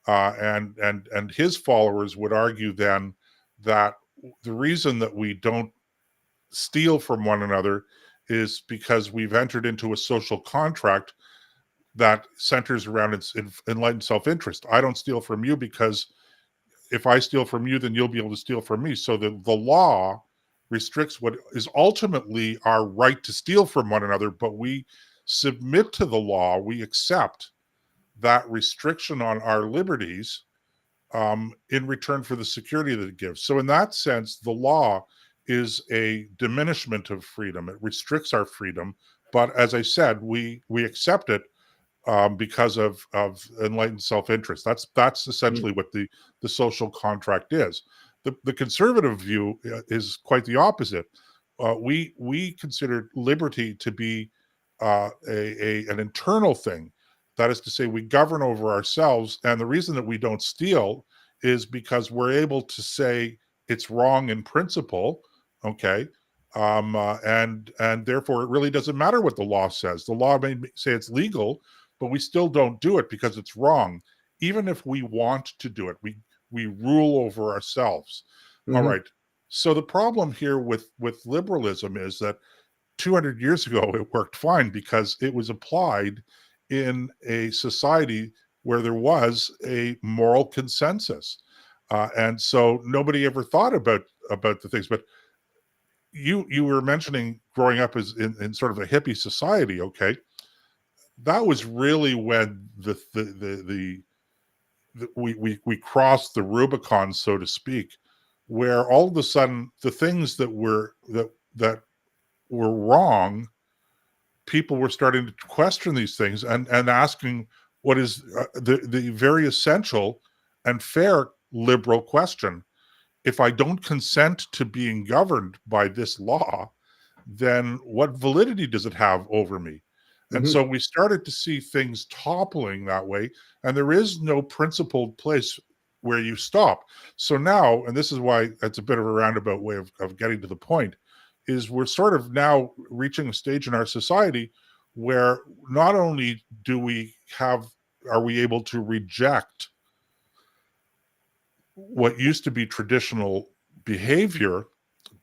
S1: and his followers would argue then that the reason that we don't steal from one another is because we've entered into a social contract that centers around enlightened self-interest. I don't steal from you because if I steal from you, then you'll be able to steal from me. So the law restricts what is ultimately our right to steal from one another, but we submit to the law. We accept that restriction on our liberties in return for the security that it gives. So in that sense, the law is a diminishment of freedom. It restricts our freedom. But as I said, we accept it because of enlightened self-interest. That's essentially what the social contract is. The conservative view is quite the opposite. We consider liberty to be an internal thing. That is to say, we govern over ourselves, and the reason that we don't steal is because we're able to say it's wrong in principle, okay, and therefore it really doesn't matter what the law says. The law may say it's legal, but we still don't do it because it's wrong. Even if we want to do it, we rule over ourselves. Mm-hmm. All right. So the problem here with liberalism is that 200 years ago it worked fine because it was applied in a society where there was a moral consensus, and so nobody ever thought about the things. But you were mentioning growing up as in sort of a hippie society, okay? That was really when we crossed the Rubicon, so to speak, where all of a sudden the things that were wrong, people were starting to question these things and asking what is the very essential and fair liberal question. If I don't consent to being governed by this law, then what validity does it have over me? And so we started to see things toppling that way, and there is no principled place where you stop. So now, and this is why it's a bit of a roundabout way of getting to the point, is we're sort of now reaching a stage in our society where not only are we able to reject what used to be traditional behavior,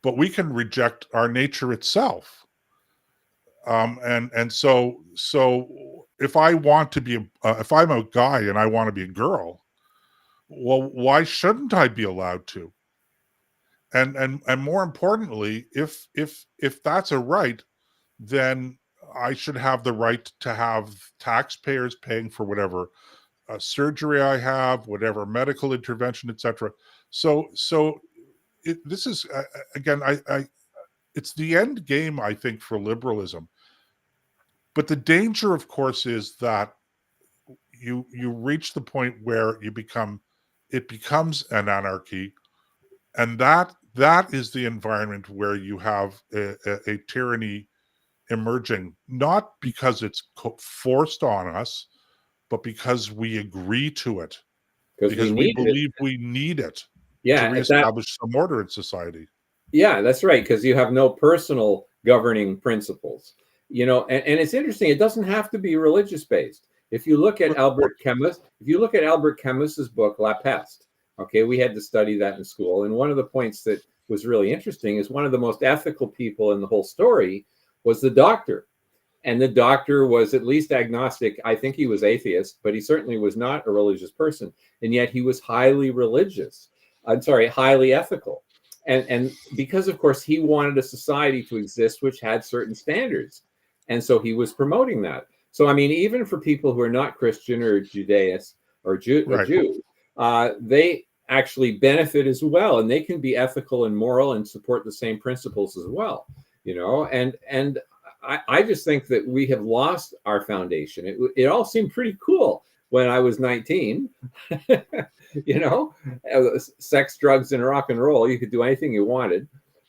S1: but we can reject our nature itself. And so if I want to be if I'm a guy and I want to be a girl, well, why shouldn't I be allowed to? And more importantly, if that's a right, then I should have the right to have taxpayers paying for whatever surgery I have, whatever medical intervention, etc. So this is again, it's the end game, I think, for liberalism. But the danger, of course, is that you reach the point where it becomes an anarchy, and that is the environment where you have a tyranny emerging, not because it's forced on us, but because we agree to it,
S2: because we
S1: because we
S2: needed it.
S1: believe we need it to
S2: Yeah, at that.
S1: reestablish some order in society.
S2: Yeah, that's right. Because you have no personal governing principles, and it's interesting. It doesn't have to be religious based. If you look at Albert Camus's book La Peste, okay, we had to study that in school, and one of the points that was really interesting is one of the most ethical people in the whole story was the doctor. And the doctor was at least agnostic. I think he was atheist, but he certainly was not a religious person. And yet he was highly religious. I'm sorry, highly ethical. And because, of course, he wanted a society to exist which had certain standards. And so he was promoting that. So, I mean, even for people who are not Christian or Judaist or
S1: Right.
S2: Jew, they actually benefit as well. And they can be ethical and moral and support the same principles as well. And I just think that we have lost our foundation. It all seemed pretty cool when I was 19. Sex, drugs, and rock and roll. You could do anything you wanted.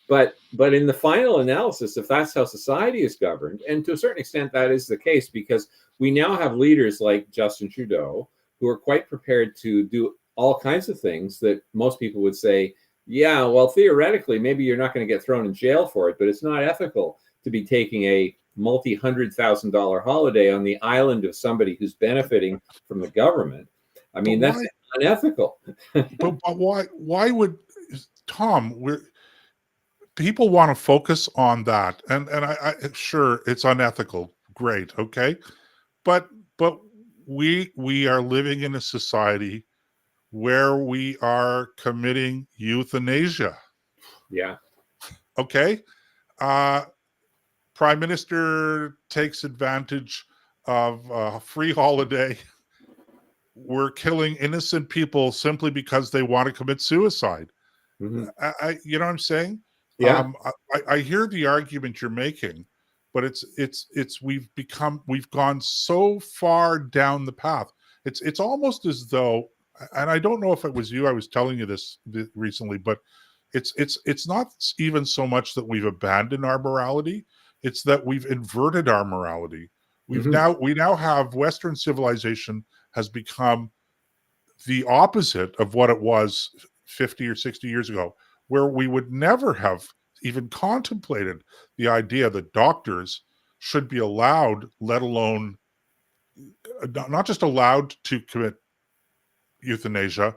S2: But in the final analysis, if that's how society is governed, and to a certain extent that is the case, because we now have leaders like Justin Trudeau who are quite prepared to do all kinds of things that most people would say, yeah, well, theoretically, maybe you're not going to get thrown in jail for it, but it's not ethical to be taking a multi-$100,000 holiday on the island of somebody who's benefiting from the government. I mean, that's unethical.
S1: but why would Tom? People want to focus on that, and I sure it's unethical. Great, okay, but we are living in a society where we are committing euthanasia.
S2: Yeah.
S1: Okay. Prime Minister takes advantage of a free holiday. We're killing innocent people simply because they want to commit suicide.
S2: Mm-hmm.
S1: You know what I'm saying?
S2: Yeah.
S1: I hear the argument you're making, but we've gone so far down the path. It's almost as though, and I don't know if it was you, I was telling you this recently, but it's not even so much that we've abandoned our morality, it's that we've inverted our morality. We now have Western civilization has become the opposite of what it was 50 or 60 years ago, where we would never have even contemplated the idea that doctors should be allowed, let alone not just allowed to commit euthanasia,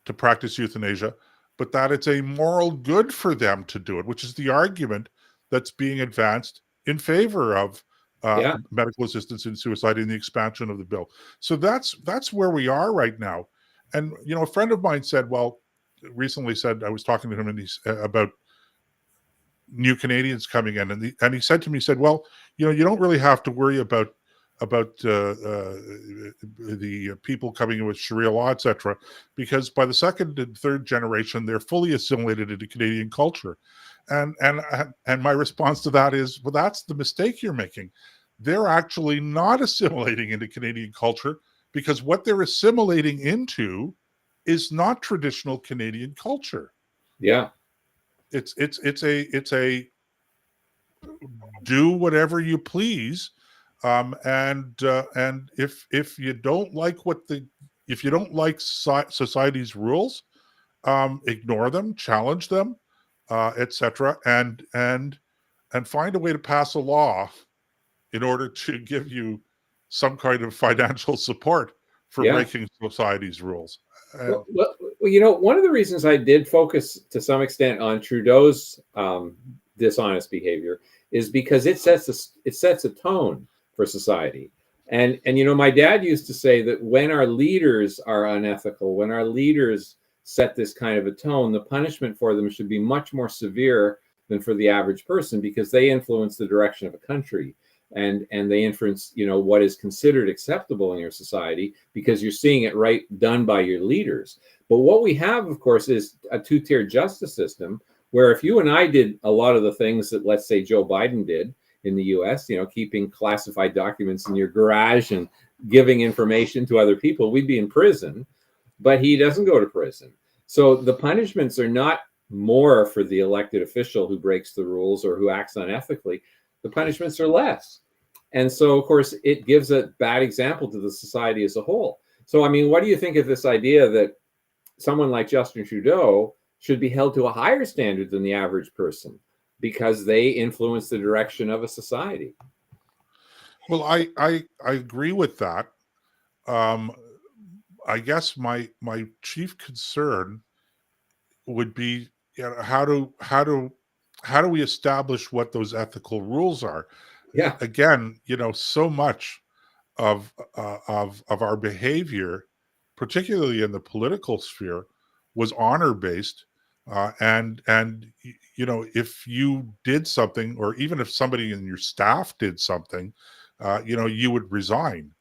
S1: to practice euthanasia, but that it's a moral good for them to do it, which is the argument that's being advanced in favor of medical assistance in suicide in the expansion of the bill. So that's where we are right now. And a friend of mine recently said, I was talking to him and about new Canadians coming in, and he said to me, he said, well, you don't really have to worry about the people coming in with Sharia law, etc., because by the second and third generation, they're fully assimilated into Canadian culture. And my response to that is, well, that's the mistake you're making. They're actually not assimilating into Canadian culture, because what they're assimilating into is not traditional Canadian culture.
S2: Yeah.
S1: It's a do whatever you please. And if you don't like society's rules, ignore them, challenge them, etc., and find a way to pass a law in order to give you some kind of financial support for breaking society's rules.
S2: Well, one of the reasons I did focus to some extent on Trudeau's dishonest behavior is because it sets a tone for society. And my dad used to say that when our leaders are unethical, when our leaders set this kind of a tone, the punishment for them should be much more severe than for the average person, because they influence the direction of a country. and they influence, what is considered acceptable in your society because you're seeing it right done by your leaders. But what we have, of course, is a two-tier justice system where if you and I did a lot of the things that, let's say, Joe Biden did in the US, keeping classified documents in your garage and giving information to other people, we'd be in prison. But he doesn't go to prison. So the punishments are not more for the elected official who breaks the rules or who acts unethically. The punishments are less. And so, of course, it gives a bad example to the society as a whole. So, I mean, what do you think of this idea that someone like Justin Trudeau should be held to a higher standard than the average person because they influence the direction of a society?
S1: Well, I agree with that. Um, I guess my chief concern would be, how do we establish what those ethical rules are?
S2: Yeah.
S1: Again, so much of our behavior, particularly in the political sphere, was honor based, and if you did something, or even if somebody in your staff did something, you would resign.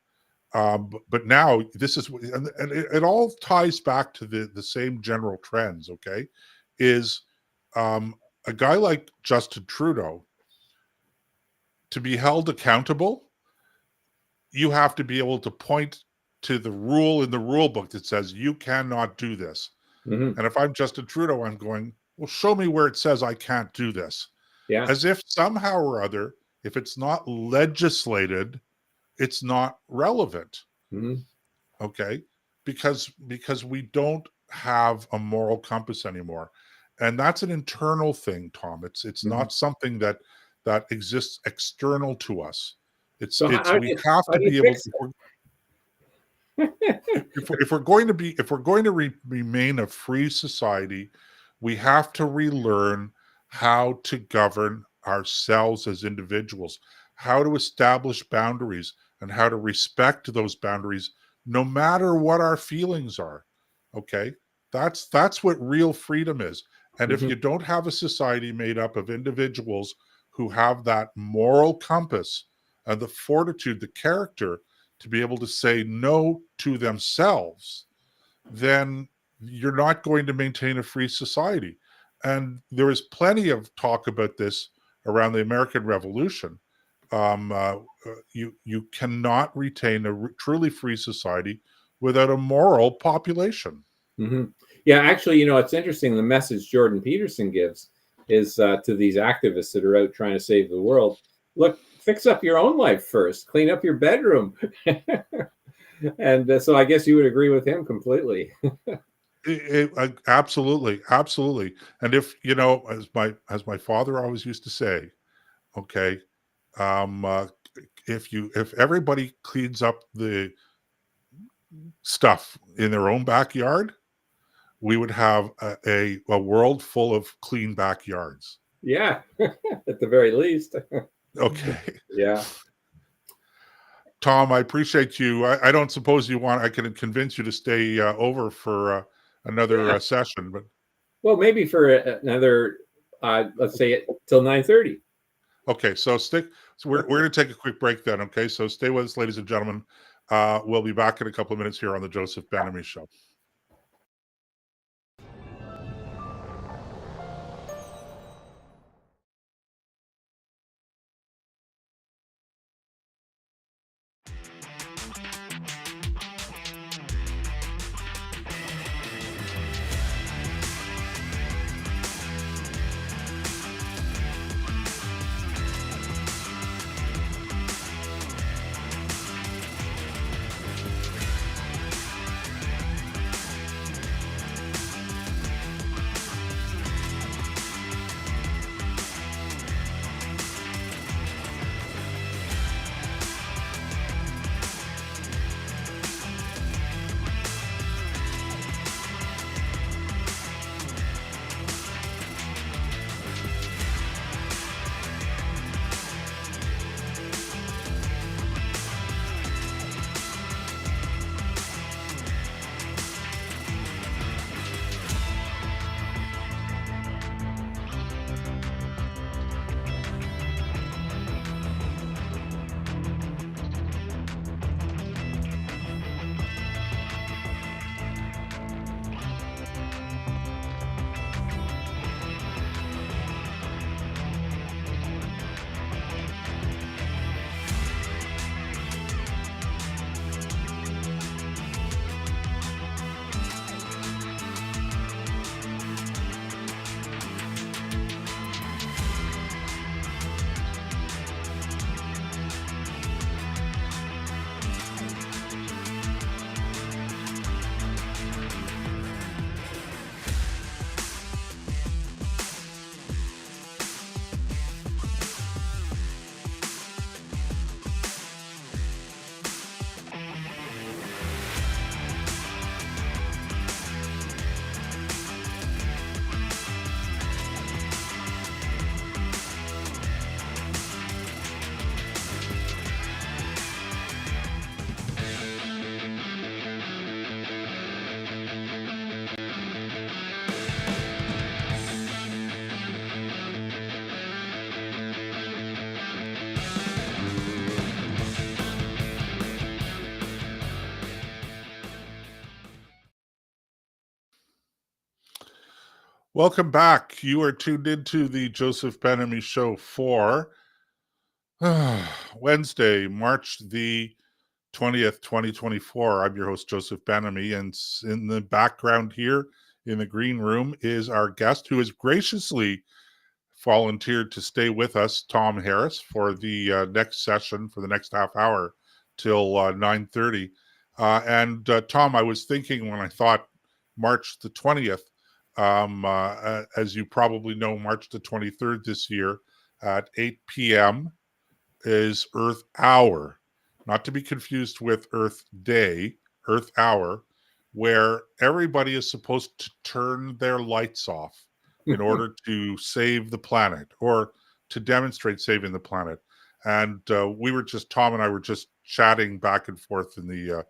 S1: But now this is, and it all ties back to the same general trends. Okay, is um, a guy like Justin Trudeau, to be held accountable, you have to be able to point to the rule in the rule book that says you cannot do this.
S2: Mm-hmm.
S1: And if I'm Justin Trudeau, I'm going, well, show me where it says I can't do this.
S2: Yeah.
S1: As if somehow or other, if it's not legislated, it's not relevant.
S2: Mm-hmm.
S1: Okay, because we don't have a moral compass anymore, and that's an internal thing, Tom. It's
S2: Mm-hmm.
S1: not something that exists external to us.
S2: So
S1: It's
S2: how do
S1: we
S2: you,
S1: have
S2: how
S1: to
S2: do you
S1: be able
S2: fix
S1: to,
S2: it?
S1: if we're going to be, if we're going to remain a free society, we have to relearn how to govern ourselves as individuals, how to establish boundaries, and how to respect those boundaries, no matter what our feelings are. Okay, that's what real freedom is. And if
S2: Mm-hmm.
S1: you don't have a society made up of individuals who have that moral compass and the fortitude, the character to be able to say no to themselves, then you're not going to maintain a free society. And there is plenty of talk about this around the American Revolution. You cannot retain a truly free society without a moral population.
S2: Mm-hmm. Yeah, actually, it's interesting. The message Jordan Peterson gives is to these activists that are out trying to save the world. Look, fix up your own life first. Clean up your bedroom. And so I guess you would agree with him completely.
S1: Absolutely, absolutely. And if as my father always used to say, okay, if everybody cleans up the stuff in their own backyard, we would have a world full of clean backyards.
S2: Yeah, at the very least.
S1: Okay.
S2: Yeah.
S1: Tom, I appreciate you. I don't suppose I can convince you to stay over for another
S2: Yeah.
S1: session, but
S2: Well, maybe for another, let's say it till 9:30.
S1: okay. So we're going to take a quick break then. Okay. So stay with us, ladies and gentlemen. We'll be back in a couple of minutes here on the Joseph Banamy Show. Welcome back. You are tuned into the Joseph Benamy Show for Wednesday, March the 20th, 2024. I'm your host, Joseph Benamy, and in the background here in the green room is our guest who has graciously volunteered to stay with us, Tom Harris, for the next session for the next half hour till 9:30. Tom, I was thinking when I thought March the 20th, as you probably know, March the 23rd this year at 8 p.m. is Earth Hour, not to be confused with Earth Day, Earth Hour, where everybody is supposed to turn their lights off in order to save the planet or to demonstrate saving the planet. And Tom and I were just chatting back and forth in the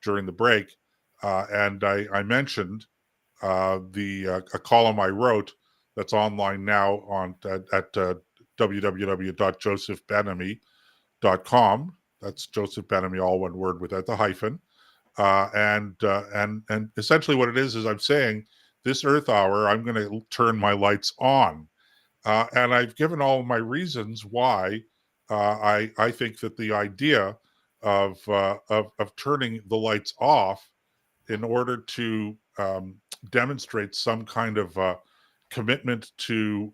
S1: during the break, and I mentioned a column I wrote that's online now at www.josephbenamy.com. That's Joseph Benamy, all one word without the hyphen. And essentially what it is I'm saying this Earth Hour, I'm going to turn my lights on, and I've given all of my reasons why I think that the idea of turning the lights off in order to demonstrate some kind of commitment to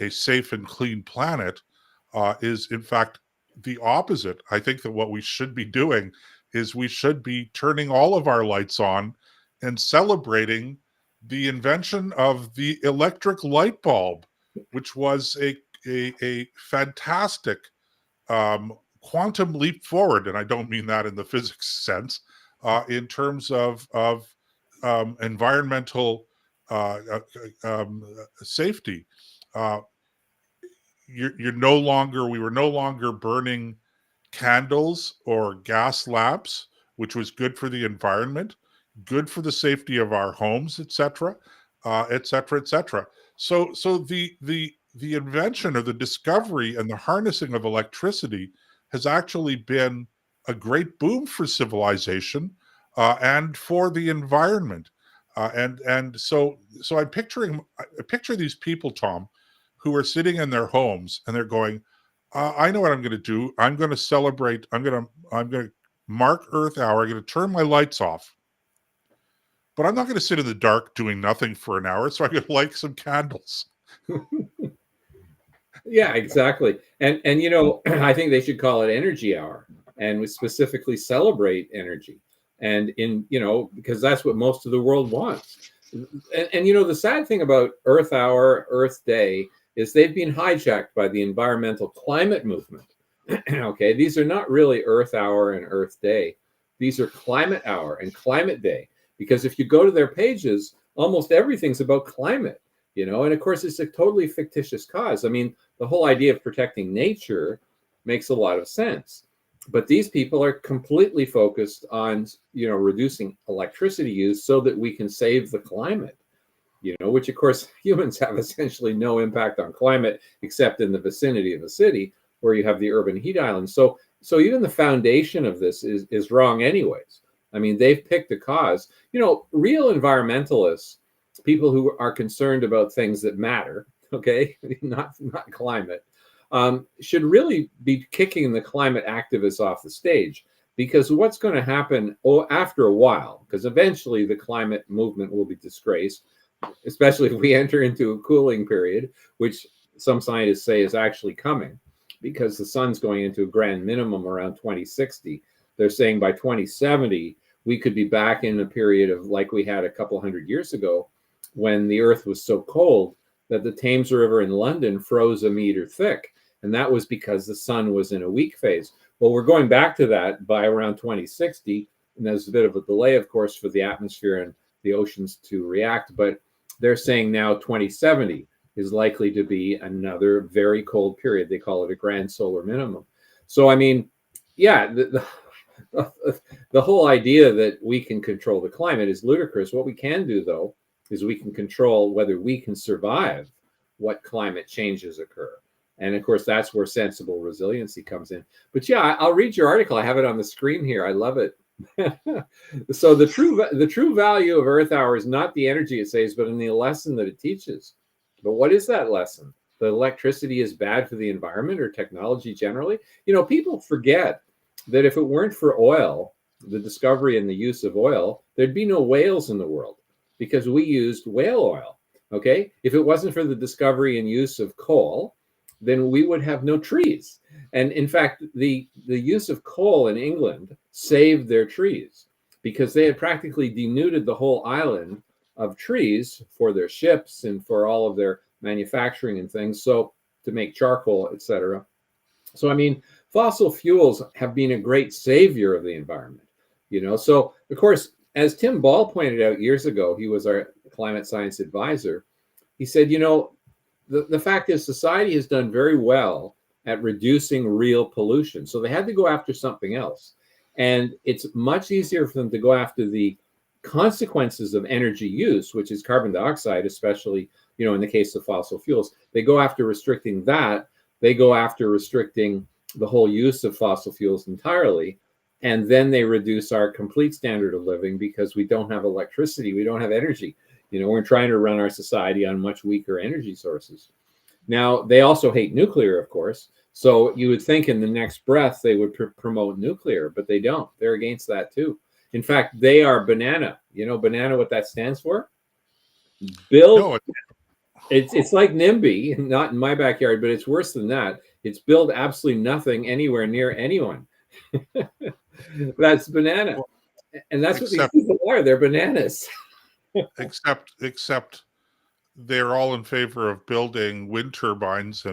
S1: a safe and clean planet is in fact the opposite. I think that what we should be doing is we should be turning all of our lights on and celebrating the invention of the electric light bulb, which was a fantastic quantum leap forward. And I don't mean that in the physics sense, in terms of environmental safety. Uh, we were no longer burning candles or gas lamps, which was good for the environment, good for the safety of our homes, etc., etc., etc. So the invention or the discovery and the harnessing of electricity has actually been a great boom for civilization and for the environment. So I picture these people, Tom, who are sitting in their homes and they're going, I know what I'm going to do. I'm going to celebrate. I'm going to mark Earth Hour. I'm going to turn my lights off, but I'm not going to sit in the dark doing nothing for an hour. So I'm going to light some candles.
S2: Yeah, exactly. And I think they should call it Energy Hour, and we specifically celebrate energy. And because that's what most of the world wants. And the sad thing about Earth Hour, Earth Day, is they've been hijacked by the environmental climate movement. Okay, these are not really Earth Hour and Earth Day. These are Climate Hour and Climate Day. Because if you go to their pages, almost everything's about climate, and of course it's a totally fictitious cause. I mean, the whole idea of protecting nature makes a lot of sense. But these people are completely focused on, reducing electricity use so that we can save the climate, which of course humans have essentially no impact on climate except in the vicinity of a city where you have the urban heat islands. So even the foundation of this is wrong anyways. I mean, they've picked a cause. Real environmentalists, people who are concerned about things that matter, okay, not climate, should really be kicking the climate activists off the stage, because what's going to happen after a while, because eventually the climate movement will be disgraced, especially if we enter into a cooling period, which some scientists say is actually coming, because the sun's going into a grand minimum around 2060. They're saying by 2070, we could be back in a period of like we had a couple hundred years ago, when the earth was so cold that the Thames River in London froze a meter thick. And that was because the sun was in a weak phase. Well, we're going back to that by around 2060. And there's a bit of a delay, of course, for the atmosphere and the oceans to react. But they're saying now 2070 is likely to be another very cold period. They call it a grand solar minimum. So, I mean, yeah, the whole idea that we can control the climate is ludicrous. What we can do, though, is we can control whether we can survive what climate changes occur. And of course, that's where sensible resiliency comes in. But yeah, I'll read your article. I have it on the screen here. I love it. So the true value of Earth Hour is not the energy it saves, but in the lesson that it teaches. But what is that lesson? That electricity is bad for the environment or technology generally? People forget that if it weren't for oil, the discovery and the use of oil, there'd be no whales in the world because we used whale oil. Okay, if it wasn't for the discovery and use of coal, then we would have no trees. And in fact, the use of coal in England saved their trees because they had practically denuded the whole island of trees for their ships and for all of their manufacturing and things. So to make charcoal, etc. So I mean, fossil fuels have been a great savior of the environment. So of course, as Tim Ball pointed out years ago, he was our climate science advisor. He said, the fact is society has done very well at reducing real pollution. So they had to go after something else. And it's much easier for them to go after the consequences of energy use, which is carbon dioxide, especially, in the case of fossil fuels. They go after restricting that. They go after restricting the whole use of fossil fuels entirely. And then they reduce our complete standard of living because we don't have electricity, we don't have energy. We're trying to run our society on much weaker energy sources. Now, they also hate nuclear, of course. So you would think in the next breath they would promote nuclear, but they don't. They're against that too. In fact, they are banana. Banana, what that stands for? Build.
S1: No,
S2: It's like NIMBY, not in my backyard, but it's worse than that. It's build absolutely nothing anywhere near anyone. That's banana,
S1: well,
S2: and that's what these
S1: except
S2: people are. They're bananas.
S1: except they're all in favor of building wind turbines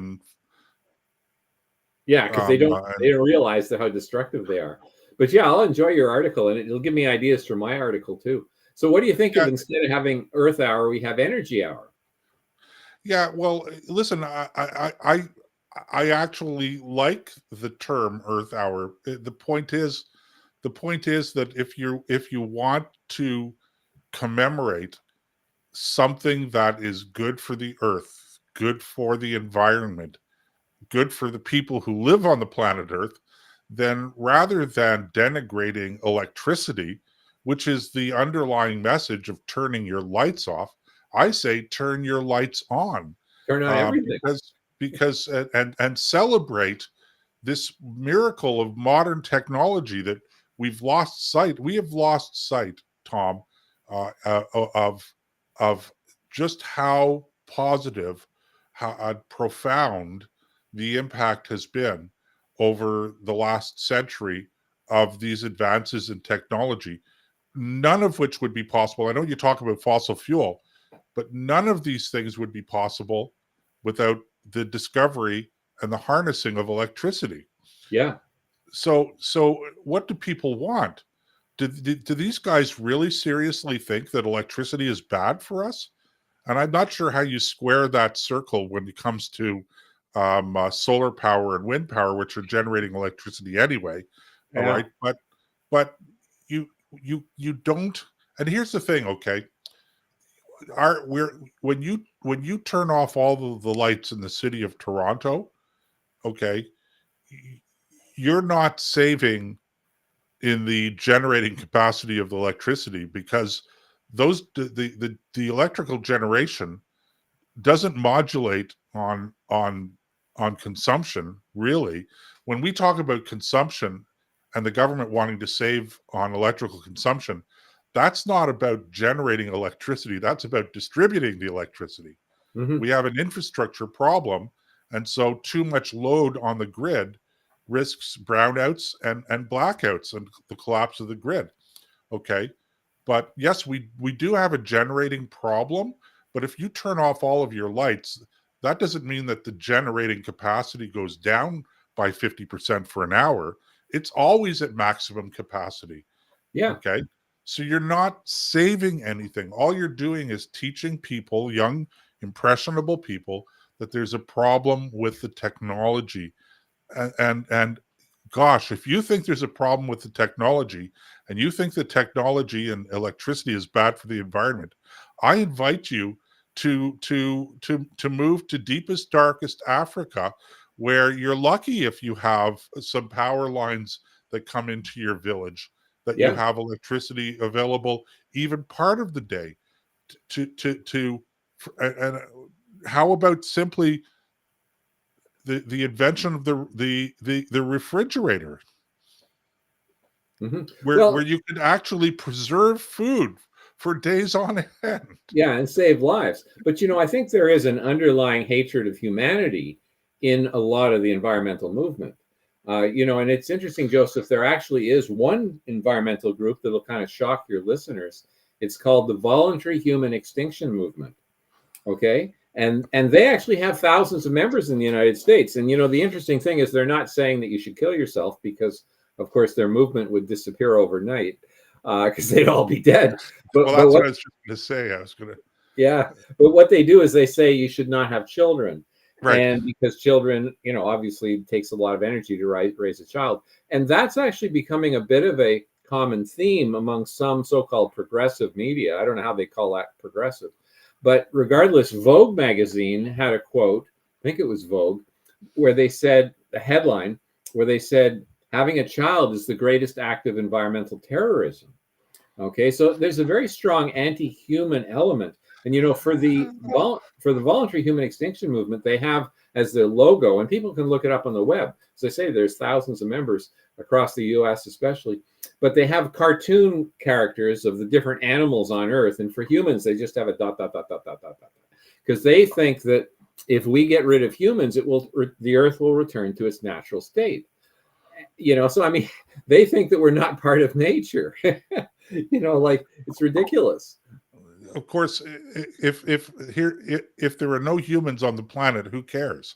S2: Yeah, because they don't
S1: and
S2: they don't realize how destructive they are. But yeah, I'll enjoy your article, and it'll give me ideas for my article too. So, what do you think of
S1: yeah,
S2: instead of having Earth Hour, we have Energy Hour?
S1: yeah. Well, listen, I actually like the term Earth Hour. The point is that if you want to commemorate something that is good for the earth, good for the environment, good for the people who live on the planet Earth, then rather than denigrating electricity, which is the underlying message of turning your lights off, I say turn your lights on,
S2: Turn on everything.
S1: because and celebrate this miracle of modern technology that we've lost sight. We have lost sight, Tom, of just how positive, how profound the impact has been over the last century of these advances in technology. None of which would be possible. I know you talk about fossil fuel, but none of these things would be possible without the discovery and the harnessing of electricity.
S2: Yeah,
S1: So what do people want? Do these guys really seriously think that electricity is bad for us? And I'm not sure how you square that circle when it comes to solar power and wind power, which are generating electricity anyway. All
S2: yeah,
S1: right, but you don't. And here's the thing, okay? Our we're when you turn off all the lights in the city of Toronto, okay, you're not saving in the generating capacity of the electricity because the electrical generation doesn't modulate on consumption really. When we talk about consumption and the government wanting to save on electrical consumption, that's not about generating electricity, that's about distributing the electricity.
S2: hmm
S1: We have an infrastructure problem, and so too much load on the grid risks brownouts and blackouts and the collapse of the grid. Okay, but yes, we do have a generating problem. But if you turn off all of your lights, that doesn't mean that the generating capacity goes down by 50% for an hour. It's always at maximum capacity.
S2: yeah,
S1: Okay. So you're not saving anything. All you're doing is teaching people, young, impressionable people, that there's a problem with the technology. And gosh, if you think there's a problem with the technology and you think that technology and electricity is bad for the environment, I invite you to move to deepest, darkest Africa, where you're lucky if you have some power lines that come into your village. that you
S2: Yeah.
S1: have electricity available even part of the day to and how about simply the invention of the refrigerator
S2: Hmm.
S1: where
S2: Well,
S1: you could actually preserve food for days on end.
S2: yeah, and save lives. But I think there is an underlying hatred of humanity in a lot of the environmental movement. And it's interesting, Joseph. There actually is one environmental group that'll kind of shock your listeners. It's called the Voluntary Human Extinction Movement. Okay, and they actually have thousands of members in the United States. And the interesting thing is they're not saying that you should kill yourself because, of course, their movement would disappear overnight because they'd all be dead.
S1: Well,
S2: But
S1: that's what
S2: what
S1: I was just going to say. I was going to
S2: Yeah, but what they do is they say you should not have children.
S1: right.
S2: And because children, obviously it takes a lot of energy to raise a child. And that's actually becoming a bit of a common theme among some so-called progressive media. I don't know how they call that progressive. But regardless, Vogue magazine had a quote, I think it was Vogue, where they said, a headline, where they said, having a child is the greatest act of environmental terrorism. Okay, so there's a very strong anti-human element, and for the voluntary human extinction movement, they have as their logo, and people can look it up on the web. As I say, there's thousands of members across the U.S., especially, but they have cartoon characters of the different animals on Earth, and for humans, they just have a dot dot dot dot dot dot dot, because they think that if we get rid of humans, the Earth will return to its natural state. So I mean, they think that we're not part of nature. Like it's ridiculous.
S1: Of course, if there are no humans on the planet, who cares?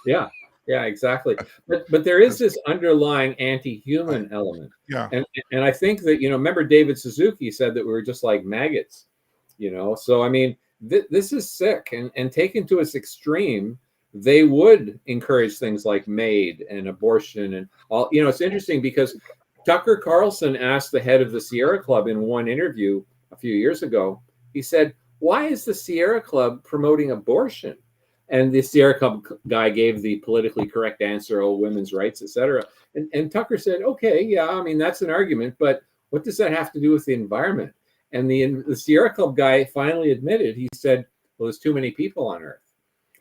S2: Yeah, yeah, exactly. But there is this underlying
S1: I,
S2: anti-human element,
S1: yeah,
S2: and I think that remember David Suzuki said that we were just like maggots. So I mean, this is sick, and taken to its extreme, they would encourage things like MAID and abortion and all. It's interesting because Tucker Carlson asked the head of the Sierra Club in one interview a few years ago. He said, "Why is the Sierra Club promoting abortion?" And the Sierra Club guy gave the politically correct answer, "Oh, women's rights, etc." And Tucker said, "Okay, yeah, I mean that's an argument, but what does that have to do with the environment?" And the Sierra Club guy finally admitted. He said, "Well, there's too many people on Earth."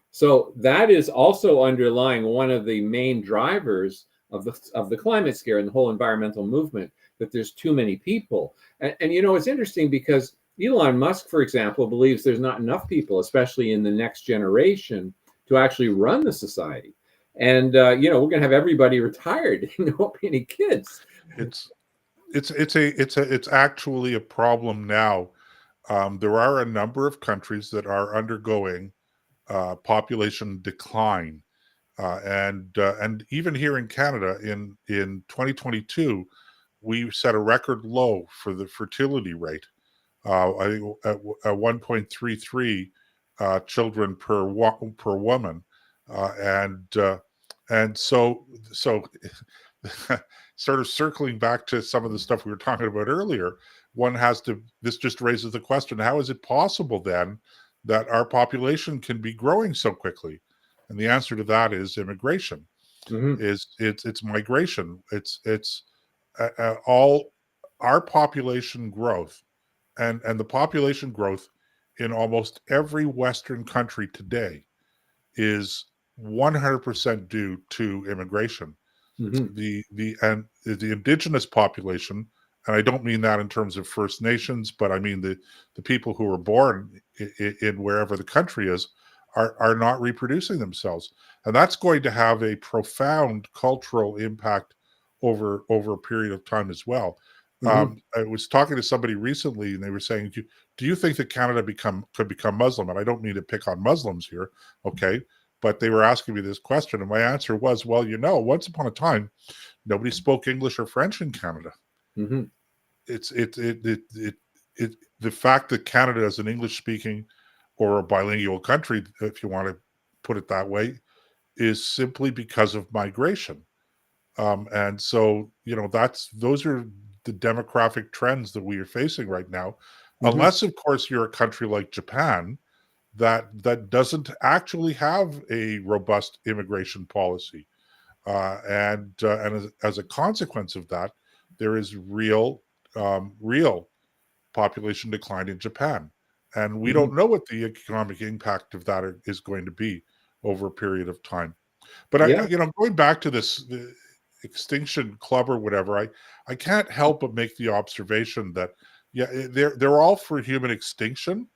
S2: So that is also underlying one of the main drivers of the climate scare and the whole environmental movement, that there's too many people. And it's interesting because Elon Musk, for example, believes there's not enough people, especially in the next generation, to actually run the society. And we're going to have everybody retired and there won't be any kids.
S1: it's it's actually a problem now. There are a number of countries that are undergoing population decline, and even here in Canada, in 2022, we set a record low for the fertility rate. I think at 1.33 children per woman, uh, and uh, and so sort of circling back to some of the stuff we were talking about earlier, one has to. This just raises the question: how is it possible then that our population can be growing so quickly? And the answer to that is immigration.
S2: Hmm.
S1: It's migration. It's all our population growth and the population growth in almost every Western country today is 100% due to immigration.
S2: Hmm.
S1: The indigenous population, and I don't mean that in terms of First Nations, but I mean the people who were born in wherever the country is are not reproducing themselves, and that's going to have a profound cultural impact over a period of time as well.
S2: Hmm.
S1: I was talking to somebody recently, and they were saying, "Do you think that Canada could become Muslim?" And I don't mean to pick on Muslims here, okay? But they were asking me this question, and my answer was, "Well, once upon a time, nobody spoke English or French in Canada.
S2: Hmm.
S1: It's it the fact that Canada is an English speaking or a bilingual country, if you want to put it that way, is simply because of migration. And so, those are the demographic trends that we are facing right now.
S2: Hmm.
S1: Unless, of course, you're a country like Japan that doesn't actually have a robust immigration policy, and as a consequence of that, there is real real population decline in Japan. And we
S2: Mhm.
S1: don't know what the economic impact of that is going to be over a period of time. But
S2: Yeah,
S1: going back to this Extinction Club or whatever, I can't help but make the observation that yeah, they're all for human extinction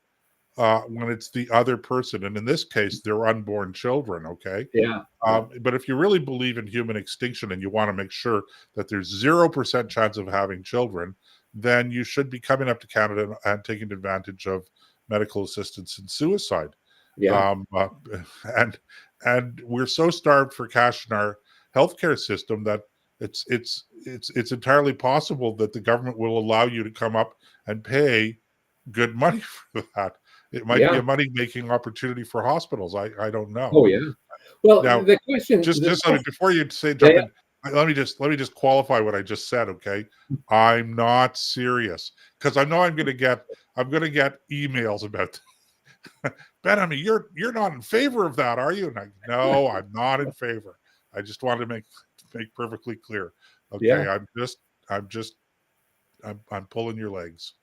S1: when it's the other person, and in this case, they're unborn children. Okay,
S2: yeah, yeah,
S1: but if you really believe in human extinction and you want to make sure that there's 0% chance of having children, then you should be coming up to Canada and taking advantage of medical assistance in suicide.
S2: yeah,
S1: Um, uh, and and we're so starved for cash in our healthcare system that it's entirely possible that the government will allow you to come up and pay good money for that. It might be
S2: yeah.
S1: a money making opportunity for hospitals. I don't know.
S2: Oh, yeah. Well,
S1: Now,
S2: the question,
S1: just let me before you say
S2: yeah,
S1: jump in, let me just qualify what I just said, okay? I'm not serious because I know I'm gonna get emails about Ben. I mean, you're not in favor of that, are you? And no, I'm not in favor. I just wanted to make perfectly clear.
S2: yeah.
S1: Okay, I'm just I'm pulling your legs.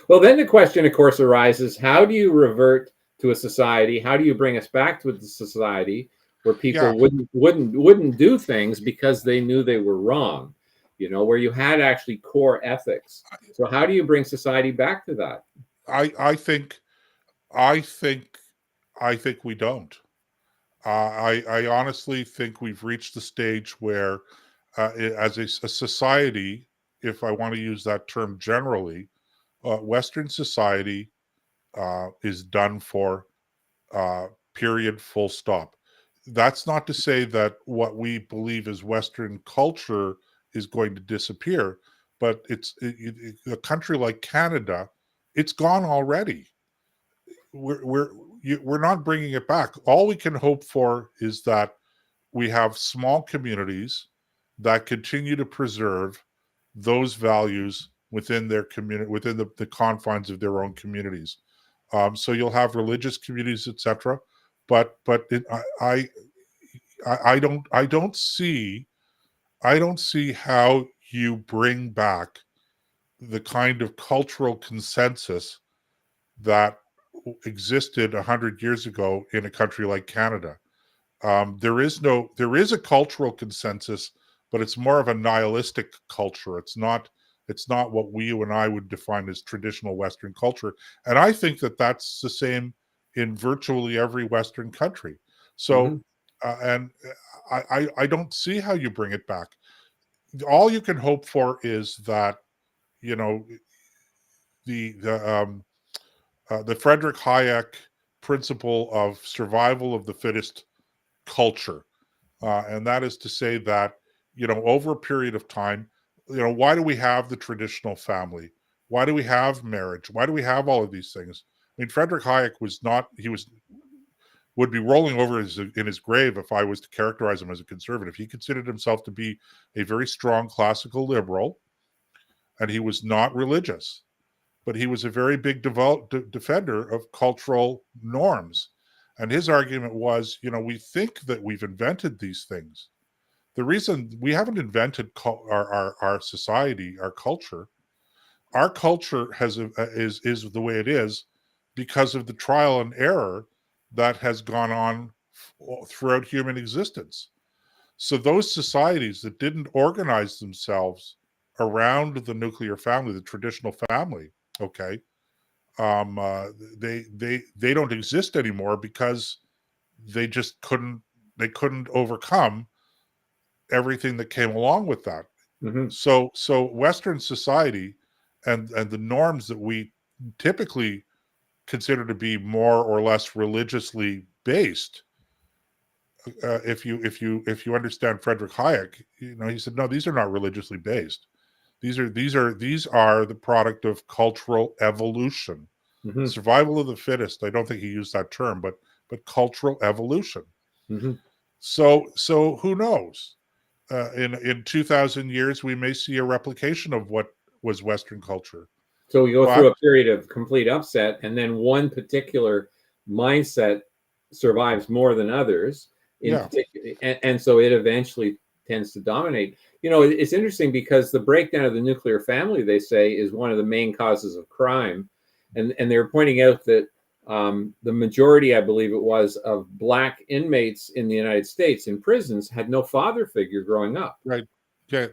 S2: Well, then the question, of course, arises: how do you revert to a society? How do you bring us back to the society where
S1: Yeah,
S2: people wouldn't do things because they knew they were wrong? You know, where you had actually core ethics. So, how do you bring society back to that?
S1: I think I think I think we don't. I honestly think we've reached the stage where, as a society, if I want to use that term generally, Western society is done for. Period. Full stop. That's not to say that what we believe is Western culture is going to disappear, but a country like Canada, it's gone already. We're not bringing it back. All we can hope for is that we have small communities that continue to preserve those values within their community, within the confines of their own communities. So you'll have religious communities, etc. But I don't see how you bring back the kind of cultural consensus that existed 100 years ago in a country like Canada. There is a cultural consensus, but it's more of a nihilistic culture. It's not what you and I would define as traditional Western culture. And I think that that's the same in virtually every Western country. So,
S2: Hmm.
S1: and I don't see how you bring it back. All you can hope for is that you know the the um, the Frederick Hayek principle of survival of the fittest culture. And that is to say that, over a period of time, why do we have the traditional family? Why do we have marriage? Why do we have all of these things? I mean, Frederick Hayek would be rolling over in his grave if I was to characterize him as a conservative. He considered himself to be a very strong classical liberal, and he was not religious, but he was a very big defender of cultural norms. And his argument was, we think that we've invented these things. The reason we haven't invented our society, our culture is the way it is because of the trial and error that has gone on throughout human existence. So those societies that didn't organize themselves around the nuclear family, the traditional family, okay, um, uh, they don't exist anymore because they just couldn't overcome everything that came along with that.
S2: Hmm.
S1: So Western society and the norms that we typically consider to be more or less religiously based. If you understand Frederick Hayek, he said no, these are not religiously based. These are the product of cultural evolution,
S2: Hmm.
S1: survival of the fittest. I don't think he used that term, but cultural evolution.
S2: Hmm.
S1: So who knows? In 2,000 years, we may see a replication of what was Western culture.
S2: So we go
S1: But
S2: through a period of complete upset, and then one particular mindset survives more than others in
S1: yeah,
S2: particular, and so it eventually tends to dominate. It's interesting because the breakdown of the nuclear family, they say, is one of the main causes of crime, and they're pointing out that the majority, I believe it was, of Black inmates in the United States in prisons had no father figure growing up.
S1: Right. Yeah.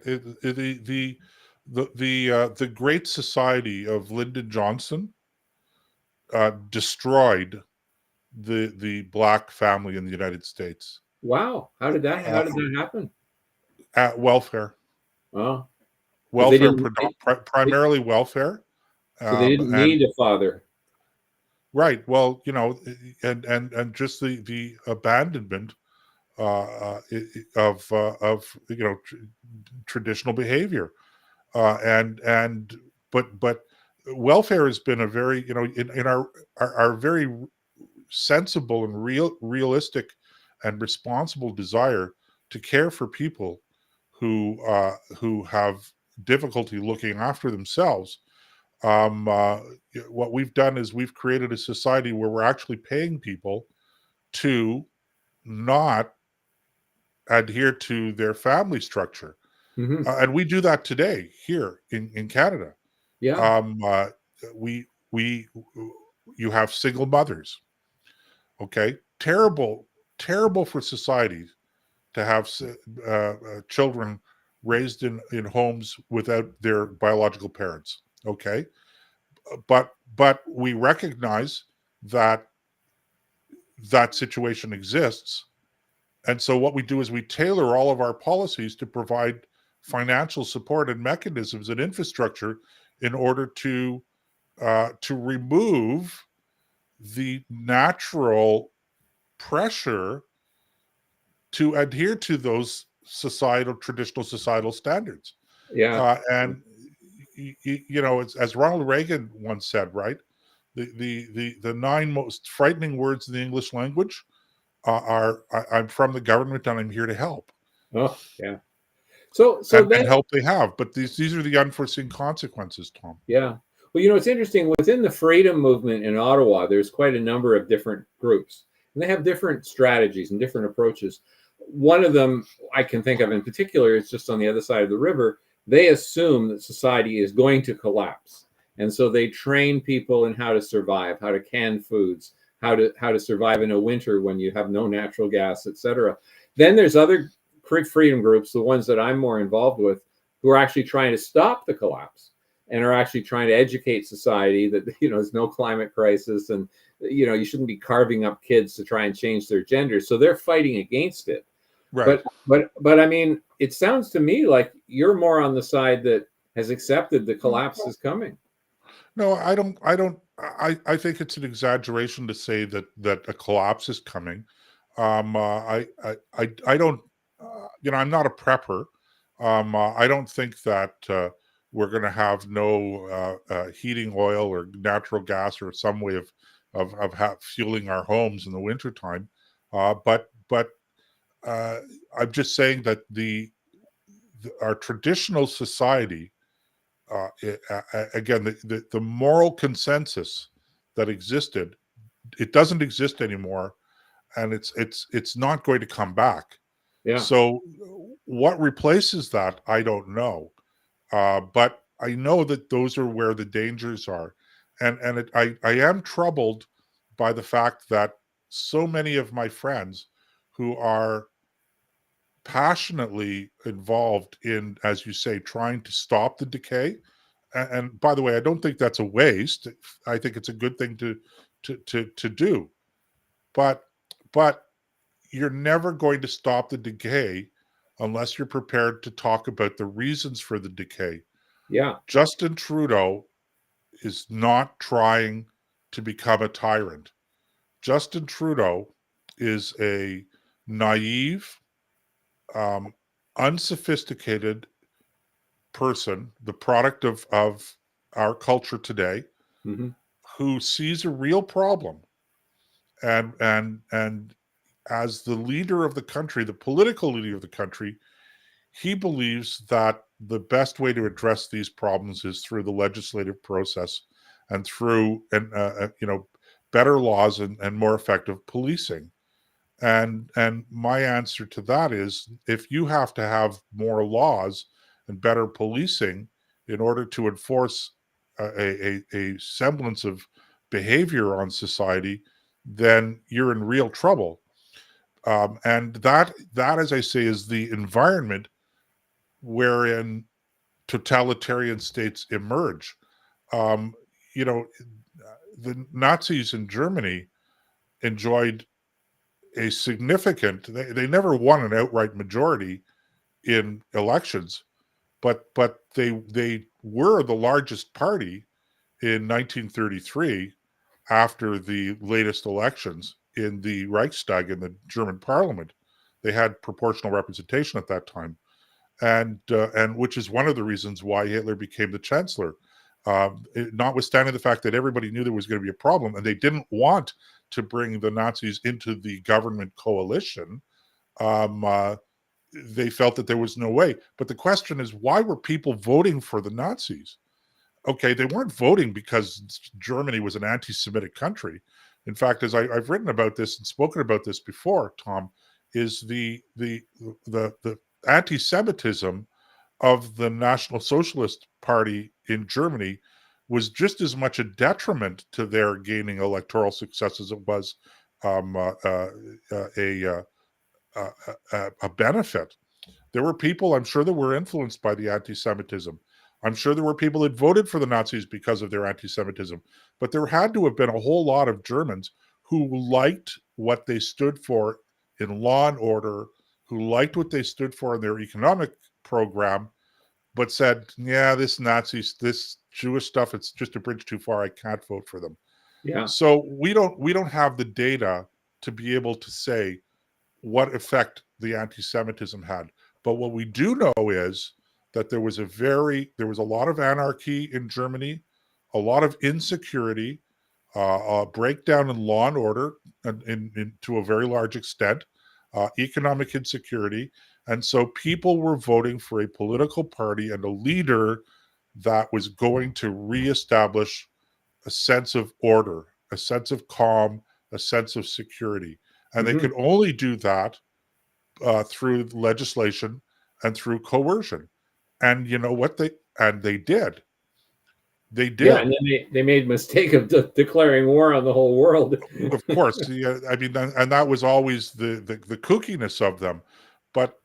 S1: The Great Society of Lyndon Johnson destroyed the Black family in the United States.
S2: Wow, how did that
S1: Uh,
S2: happen?
S1: at welfare,
S2: Oh, because
S1: welfare,
S2: they
S1: primarily welfare.
S2: so they didn't
S1: And
S2: need a father.
S1: right, well, and just the abandonment of traditional behavior, and but welfare has been a very in our very sensible and realistic and responsible desire to care for people who have difficulty looking after themselves. um, uh, what we've done is we've created a society where we're actually paying people to not adhere to their family structure.
S2: Hmm.
S1: And we do that today here in Canada.
S2: Yeah,
S1: Um, uh, we you have single mothers. Okay, terrible for society to have children raised in homes without their biological parents. Okay, but we recognize that that situation exists. And so what we do is we tailor all of our policies to provide financial support and mechanisms and infrastructure in order to remove the natural pressure to adhere to those traditional societal standards.
S2: yeah,
S1: And it's, as Ronald Reagan once said, right? The nine most frightening words in the English language I'm from the government and I'm here to help.
S2: oh, yeah. So
S1: And
S2: then,
S1: help they have, but these are the unforeseen consequences, Tom.
S2: yeah. Well, it's interesting within the freedom movement in Ottawa. There's quite a number of different groups, and they have different strategies and different approaches. One of them I can think of in particular is just on the other side of the river. They assume that society is going to collapse, and so they train people in how to survive, how to can foods, how to survive in a winter when you have no natural gas, etc. Then there's other freedom groups, the ones that I'm more involved with, who are actually trying to stop the collapse and are actually trying to educate society that there's no climate crisis, and you shouldn't be carving up kids to try and change their gender. So they're fighting against it.
S1: Right.
S2: But I mean, it sounds to me like you're more on the side that has accepted the collapse is coming.
S1: No, I don't. I think it's an exaggeration to say that a collapse is coming. I don't. I'm not a prepper. I don't think that we're going to have no heating oil or natural gas or some way of fueling our homes in the wintertime. But I'm just saying that our traditional society, again, the moral consensus that existed, it doesn't exist anymore, and it's not going to come back.
S2: Yeah,
S1: So what replaces that, I don't know. But I know that those are where the dangers are, and I am troubled by the fact that so many of my friends who are passionately involved in, as you say, trying to stop the decay. And by the way, I don't think that's a waste. I think it's a good thing to do. But but you're never going to stop the decay unless you're prepared to talk about the reasons for the decay.
S2: yeah,
S1: Justin Trudeau is not trying to become a tyrant. Justin Trudeau is a naive, um, unsophisticated person, the product of our culture today,
S2: hmm,
S1: who sees a real problem, and as the leader of the country, the political leader of the country, he believes that the best way to address these problems is through the legislative process and through better laws and more effective policing. And my answer to that is, if you have to have more laws and better policing in order to enforce a semblance of behavior on society, then you're in real trouble. And that, as I say, is the environment wherein totalitarian states emerge. Um, you know, the Nazis in Germany enjoyed a significant. They never won an outright majority in elections, but they were the largest party in 1933 after the latest elections in the Reichstag in the German parliament. They had proportional representation at that time, and which is one of the reasons why Hitler became the chancellor. Notwithstanding the fact that everybody knew there was going to be a problem, and they didn't want to bring the Nazis into the government coalition, um, uh, they felt that there was no way. But the question is, why were people voting for the Nazis? Okay, they weren't voting because Germany was an anti-Semitic country. In fact, as I've written about this and spoken about this before, Tom, is the anti-Semitism of the National Socialist Party in Germany was just as much a detriment to their gaining electoral success as it was um, uh, uh, a, a benefit. There were people, I'm sure, that were influenced by the anti Semitism. I'm sure there were people that voted for the Nazis because of their anti Semitism. But there had to have been a whole lot of Germans who liked what they stood for in law and order, who liked what they stood for in their economic program, but said, yeah, this Nazis, this Jewish stuff, it's just a bridge too far. I can't vote for them.
S2: Yeah.
S1: So we don't have the data to be able to say what effect the anti-Semitism had. But what we do know is that there was a lot of anarchy in Germany, a lot of insecurity, a breakdown in law and order, and to a very large extent, economic insecurity, and so people were voting for a political party and a leader that was going to reestablish a sense of order, a sense of calm, a sense of security. And they
S2: Hmm.
S1: could only do that through legislation and through coercion. And you know what they did. They
S2: Yeah,
S1: did.
S2: and then they made mistake of declaring war on the whole world.
S1: Of course, yeah, I mean, and that was always the kookiness of them. But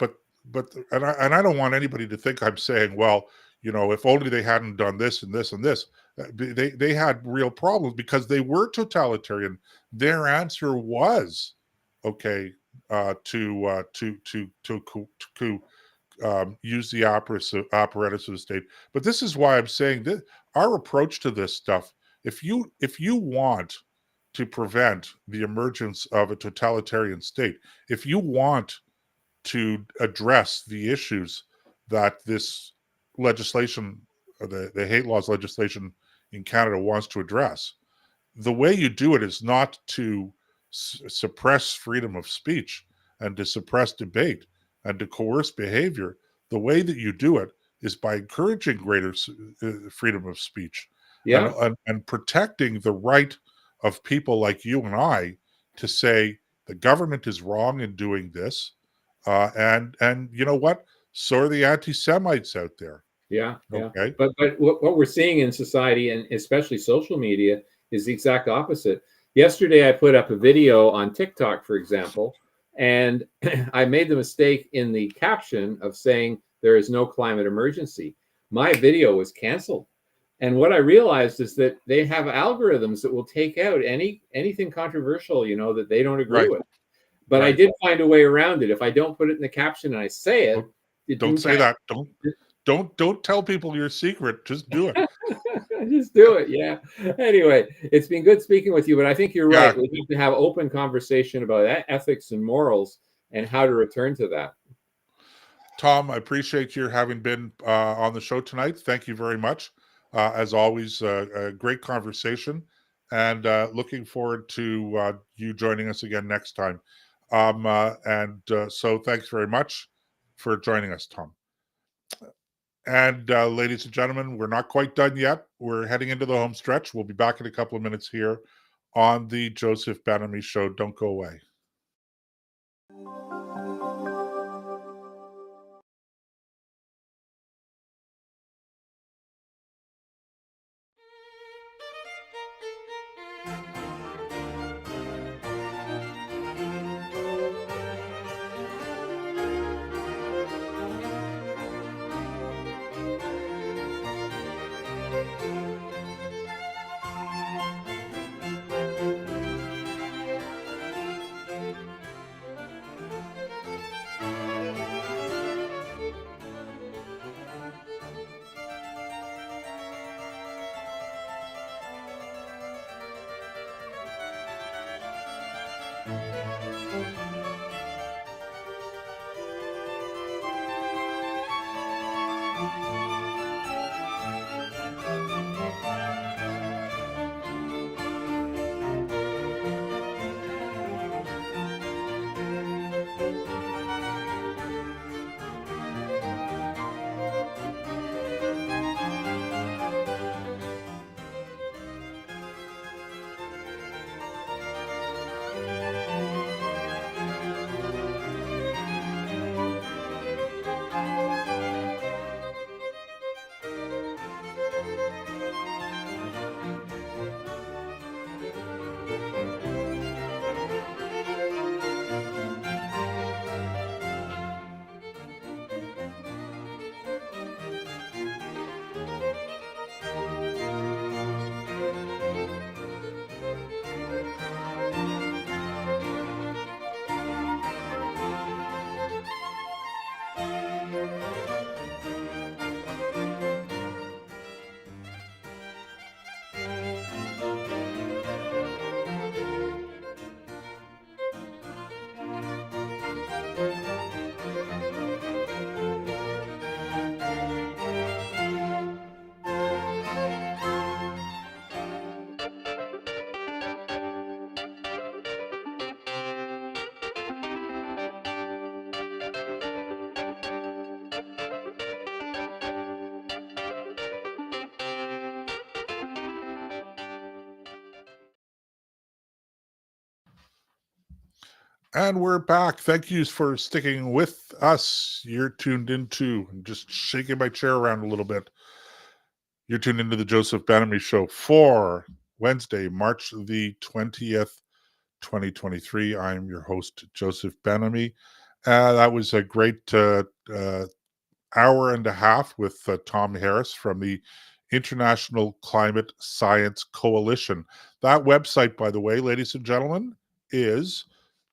S1: and I don't want anybody to think I'm saying, well, if only they hadn't done this and this and this. They had real problems because they were totalitarian. Their answer was okay, to use the apparatus of the state. But this is why I'm saying that our approach to this stuff, if you want to prevent the emergence of a totalitarian state, if you want to address the issues that this legislation, the hate laws legislation in Canada wants to address, the way you do it is not to suppress freedom of speech and to suppress debate and to coerce behavior. The way that you do it is by encouraging greater freedom of speech and,
S2: Yeah,
S1: and protecting the right of people like you and I to say the government is wrong in doing this, and you know what? So are the anti-Semites out there.
S2: yeah, yeah.
S1: Okay,
S2: But what we're seeing in society, and especially social media, is the exact opposite. Yesterday, I put up a video on TikTok, for example, and I made the mistake in the caption of saying there is no climate emergency. My video was canceled. And what I realized is that they have algorithms that will take out anything controversial, that they don't agree
S1: right,
S2: with. But I
S1: right.
S2: did find a way around it. If I don't put it in the caption and I say it,
S1: Don't,
S2: it
S1: don't
S2: didn't
S1: say
S2: catch.
S1: that. Don't tell people your secret. Just do it.
S2: Just do it. Yeah. Anyway, it's been good speaking with you, but I think you're
S1: Yeah,
S2: right. We need to have open conversation about ethics and morals and how to return to that.
S1: Tom, I appreciate your having been on the show tonight. Thank you very much. As always, a great conversation, and looking forward to you joining us again next time. So, thanks very much for joining us, Tom. And ladies and gentlemen, we're not quite done yet. We're heading into the home stretch. We'll be back in a couple of minutes here on the Joseph Benamy Show. Don't go away. And we're back. Thank you for sticking with us. You're tuned into, I'm just shaking my chair around a little bit. You're tuned into the Joseph Benamy Show for Wednesday, March the 20th, 2023. I'm your host, Joseph Benamy. That was a great hour and a half with Tom Harris from the International Climate Science Coalition. That website, by the way, ladies and gentlemen, is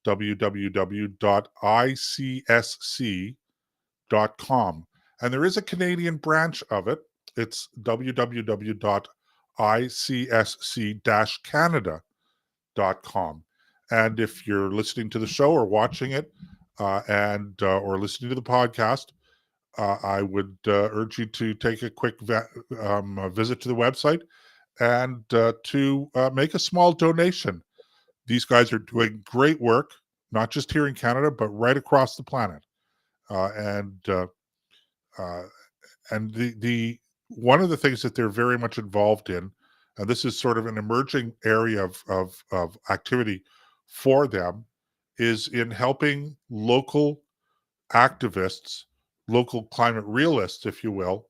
S1: www.icsc.com. And there is a Canadian branch of it. It's www.icsc-canada.com. And if you're listening to the show or watching it or listening to the podcast, I would urge you to take a quick visit to the website and to make a small donation. These guys are doing great work, not just here in Canada, but right across the planet. And the one of the things that they're very much involved in, and this is sort of an emerging area of activity for them, is in helping local activists, local climate realists, if you will,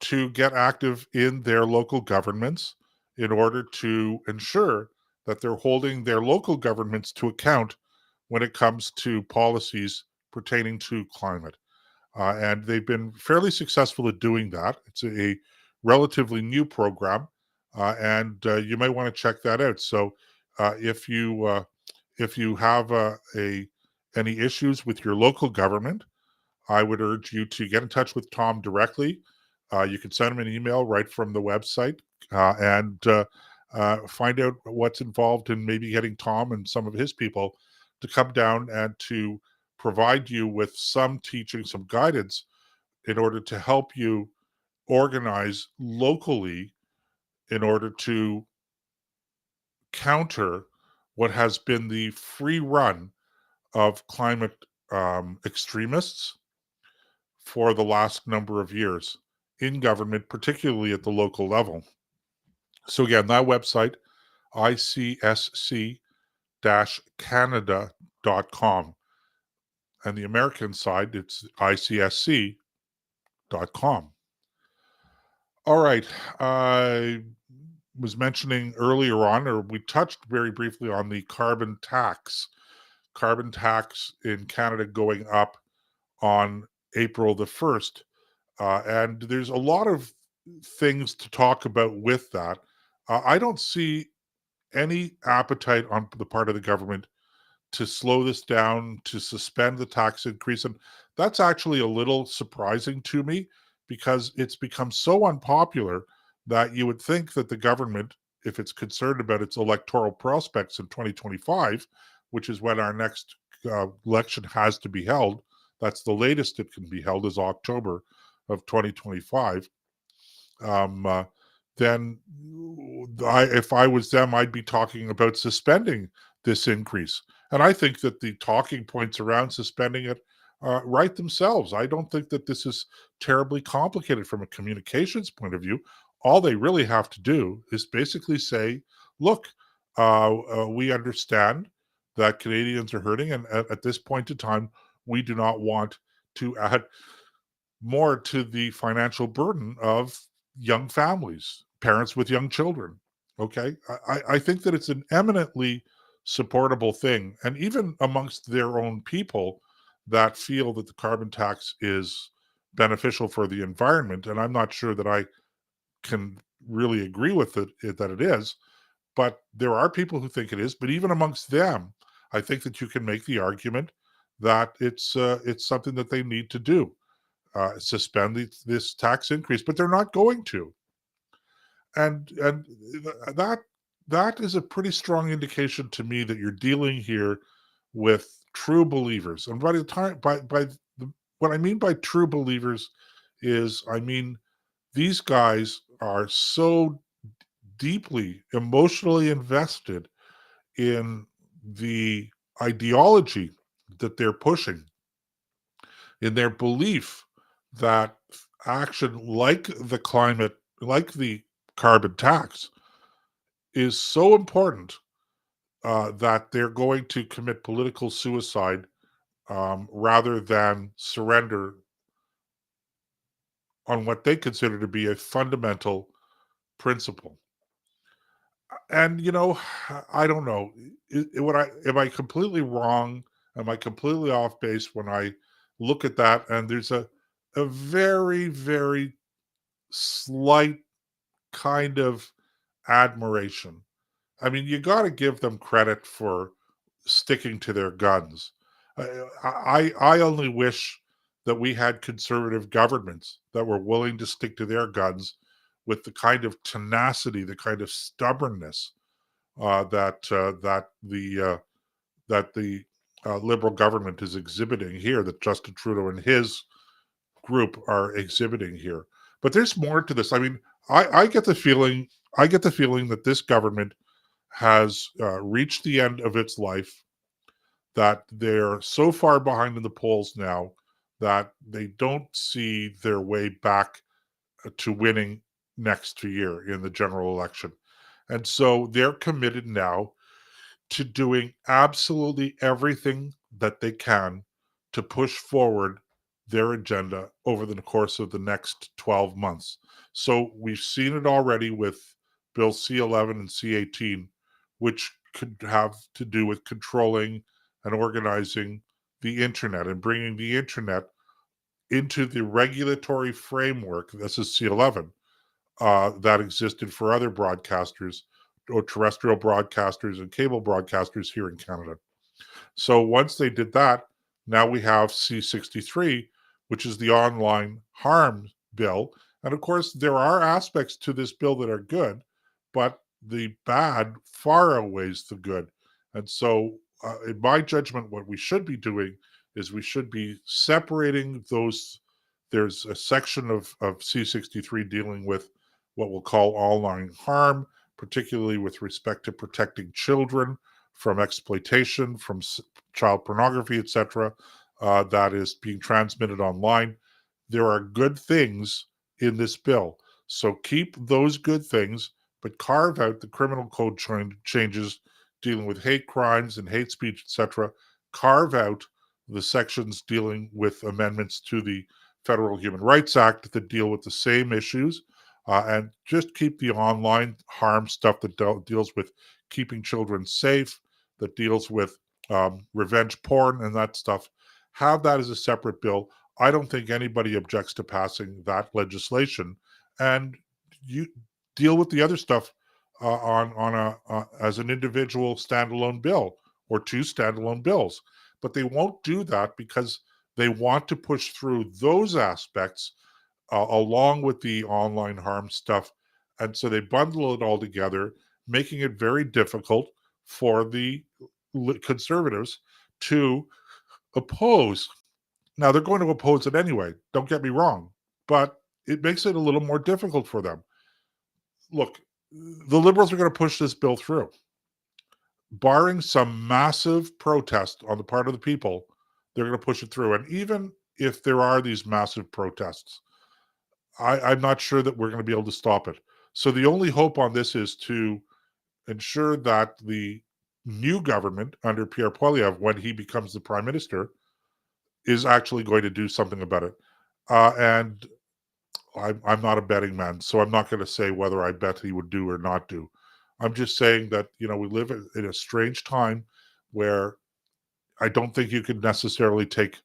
S1: to get active in their local governments in order to ensure that they're holding their local governments to account when it comes to policies pertaining to climate. And they've been fairly successful at doing that. It's a relatively new program, and you might want to check that out. So if you have any issues with your local government, I would urge you to get in touch with Tom directly. You can send him an email right from the website and find out what's involved in maybe getting Tom and some of his people to come down and to provide you with some teaching, some guidance in order to help you organize locally in order to counter what has been the free run of climate extremists for the last number of years in government, particularly at the local level. So again, that website, icsc-canada.com. And the American side, it's icsc.com. All right. I was mentioning earlier on, or we touched very briefly on the carbon tax. Carbon tax in Canada going up on April the 1st. And there's a lot of things to talk about with that. I don't see any appetite on the part of the government to slow this down, to suspend the tax increase. And that's actually a little surprising to me because it's become so unpopular that you would think that the government, if it's concerned about its electoral prospects in 2025, which is when our next election has to be held, that's the latest it can be held is October of 2025. Um, uh, then if I was them, I'd be talking about suspending this increase. And I think that the talking points around suspending it write themselves. I don't think that this is terribly complicated from a communications point of view. All they really have to do is basically say, look, we understand that Canadians are hurting. And at this point in time, we do not want to add more to the financial burden of young families, parents with young children. Okay. I think that it's an eminently supportable thing. And even amongst their own people that feel that the carbon tax is beneficial for the environment, and I'm not sure that I can really agree with that it is, but there are people who think it is. But even amongst them, I think that you can make the argument that it's something that they need to do, suspend this tax increase, but they're not going to. And that that is a pretty strong indication to me that you're dealing here with true believers. And by the time by the, what I mean by true believers is I mean these guys are so deeply emotionally invested in the ideology that they're pushing, in their belief that action like the climate, like the carbon tax, is so important that they're going to commit political suicide rather than surrender on what they consider to be a fundamental principle. And I don't know. Am I completely wrong? Am I completely off base when I look at that? And there's a very very slight kind of admiration. I mean, you got to give them credit for sticking to their guns. I only wish that we had conservative governments that were willing to stick to their guns with the kind of tenacity, the kind of stubbornness that the liberal government is exhibiting here, that Justin Trudeau and his group are exhibiting here. But there's more to this. I mean, I get the feeling that this government has reached the end of its life, that they're so far behind in the polls now that they don't see their way back to winning next year in the general election. And so they're committed now to doing absolutely everything that they can to push forward their agenda over the course of the next 12 months. So we've seen it already with Bill C11 and C18, which could have to do with controlling and organizing the internet and bringing the internet into the regulatory framework. This is C11 that existed for other broadcasters or terrestrial broadcasters and cable broadcasters here in Canada. So once they did that, now we have C63, which is the online harm bill. And of course, there are aspects to this bill that are good, but the bad far outweighs the good. And so, in my judgment, what we should be doing is we should be separating those. There's a section of C63 dealing with what we'll call online harm, particularly with respect to protecting children from exploitation, from child pornography, etc., that is being transmitted online. There are good things in this bill. So keep those good things, but carve out the criminal code changes dealing with hate crimes and hate speech, etc. Carve out the sections dealing with amendments to the Federal Human Rights Act that deal with the same issues, and just keep the online harm stuff that deals with keeping children safe, that deals with revenge porn and that stuff. Have that as a separate bill. I don't think anybody objects to passing that legislation. and you deal with the other stuff on a as an individual standalone bill or two standalone bills. But they won't do that because they want to push through those aspects along with the online harm stuff. And so they bundle it all together, making it very difficult for the conservatives to oppose. Now, they're going to oppose it anyway, don't get me wrong, but it makes it a little more difficult for them. Look, the liberals are going to push this bill through. Barring some massive protest on the part of the people, they're going to push it through. And even if there are these massive protests, I'm not sure that we're going to be able to stop it. So the only hope on this is to ensure that the new government under Pierre Poilievre, when he becomes the prime minister, is actually going to do something about it. And I'm not a betting man, so I'm not going to say whether I bet he would do or not do. I'm just saying that, we live in a strange time where I don't think you could necessarily take.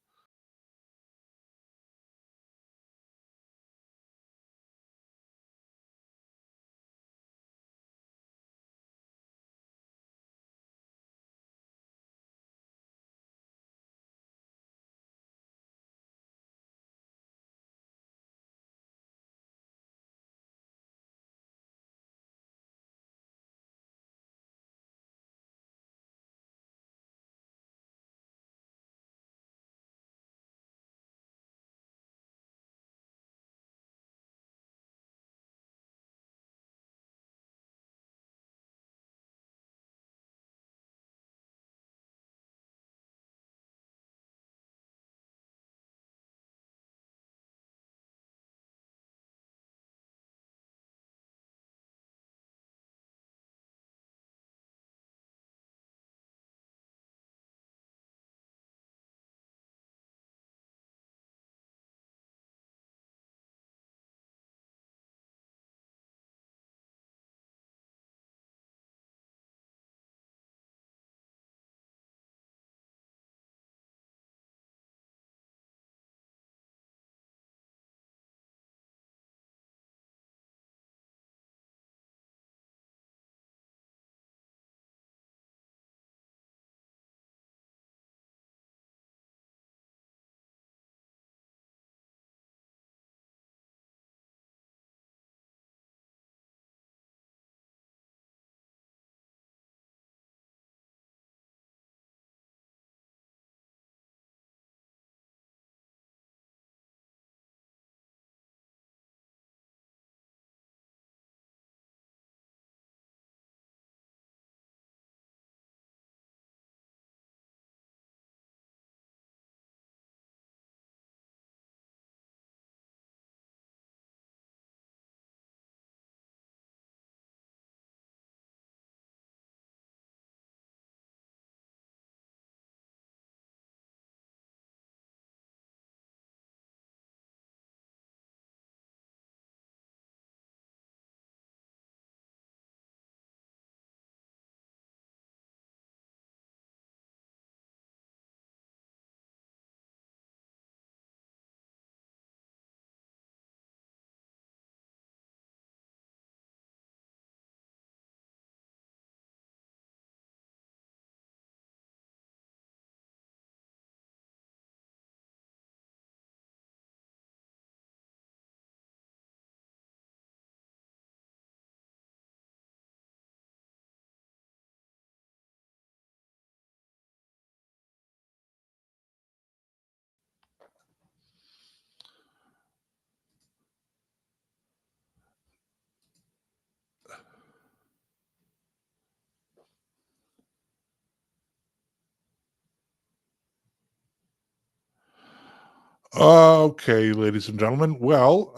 S1: Okay, ladies and gentlemen. Well,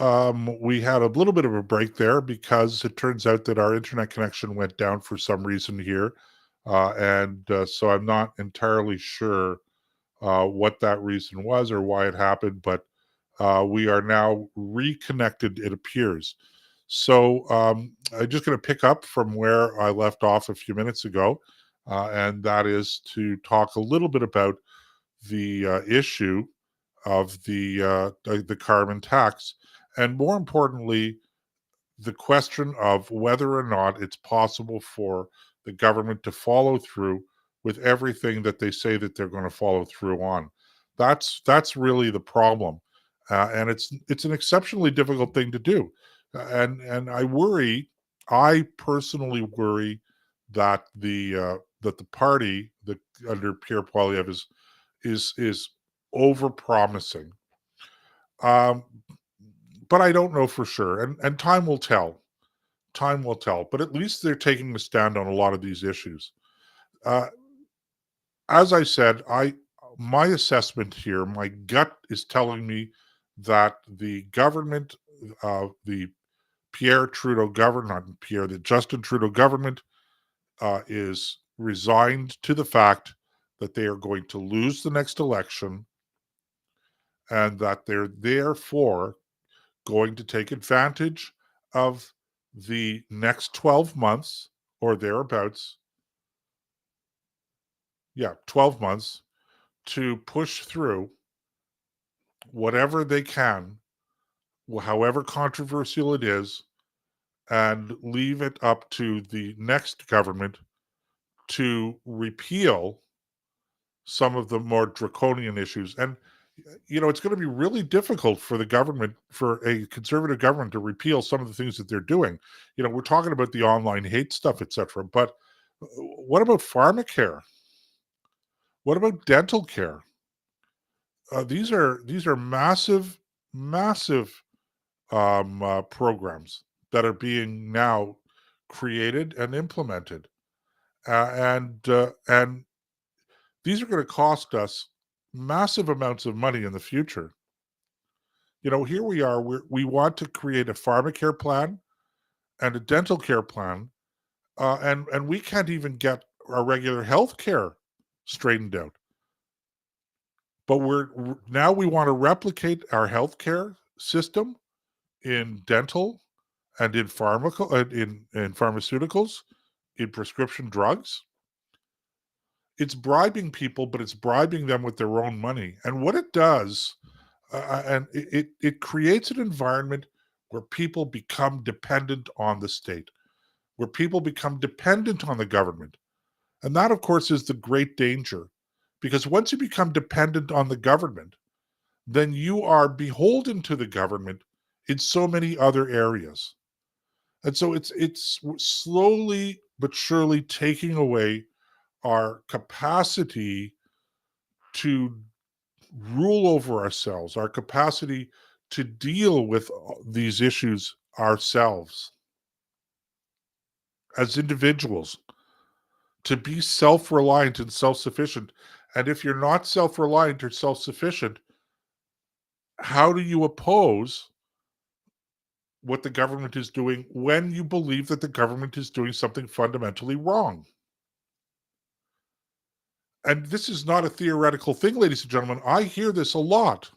S1: we had a little bit of a break there because it turns out that our internet connection went down for some reason here. And so I'm not entirely sure what that reason was or why it happened, but we are now reconnected, it appears. So I'm just going to pick up from where I left off a few minutes ago, and that is to talk a little bit about the issue of the carbon tax, and more importantly, the question of whether or not it's possible for the government to follow through with everything that they say that they're going to follow through on. That's really the problem, and it's an exceptionally difficult thing to do, and I personally worry that the party that under Pierre Poilievre is over promising. Um, but I don't know for sure, and time will tell. Time will tell. But at least they're taking a stand on a lot of these issues. Uh, as I said, I my assessment here, my gut is telling me that the government, the Pierre Trudeau government, not Pierre, the Justin Trudeau government, is resigned to the fact that they are going to lose the next election, and that they're therefore going to take advantage of the next 12 months or thereabouts. Yeah, 12 months to push through whatever they can, however controversial it is, and leave it up to the next government to repeal some of the more draconian issues. And it's going to be really difficult for the government, for a conservative government, to repeal some of the things that they're doing. We're talking about the online hate stuff, etc. But what about pharmacare? What about dental care? These are massive, massive programs that are being now created and implemented, and these are going to cost us massive amounts of money in the future. Here we are. We want to create a pharmacare plan and a dental care plan, and we can't even get our regular health care straightened out. But now we want to replicate our healthcare system in dental and in pharmaceuticals, in prescription drugs. It's bribing people, but it's bribing them with their own money. And what it does, and it creates an environment where people become dependent on the state, where people become dependent on the government. And that, of course, is the great danger. Because once you become dependent on the government, then you are beholden to the government in so many other areas. And so it's slowly but surely taking away our capacity to rule over ourselves, our capacity to deal with these issues ourselves as individuals, to be self-reliant and self-sufficient. And if you're not self-reliant or self-sufficient, how do you oppose what the government is doing when you believe that the government is doing something fundamentally wrong? And this is not a theoretical thing, ladies and gentlemen. I hear this a lot.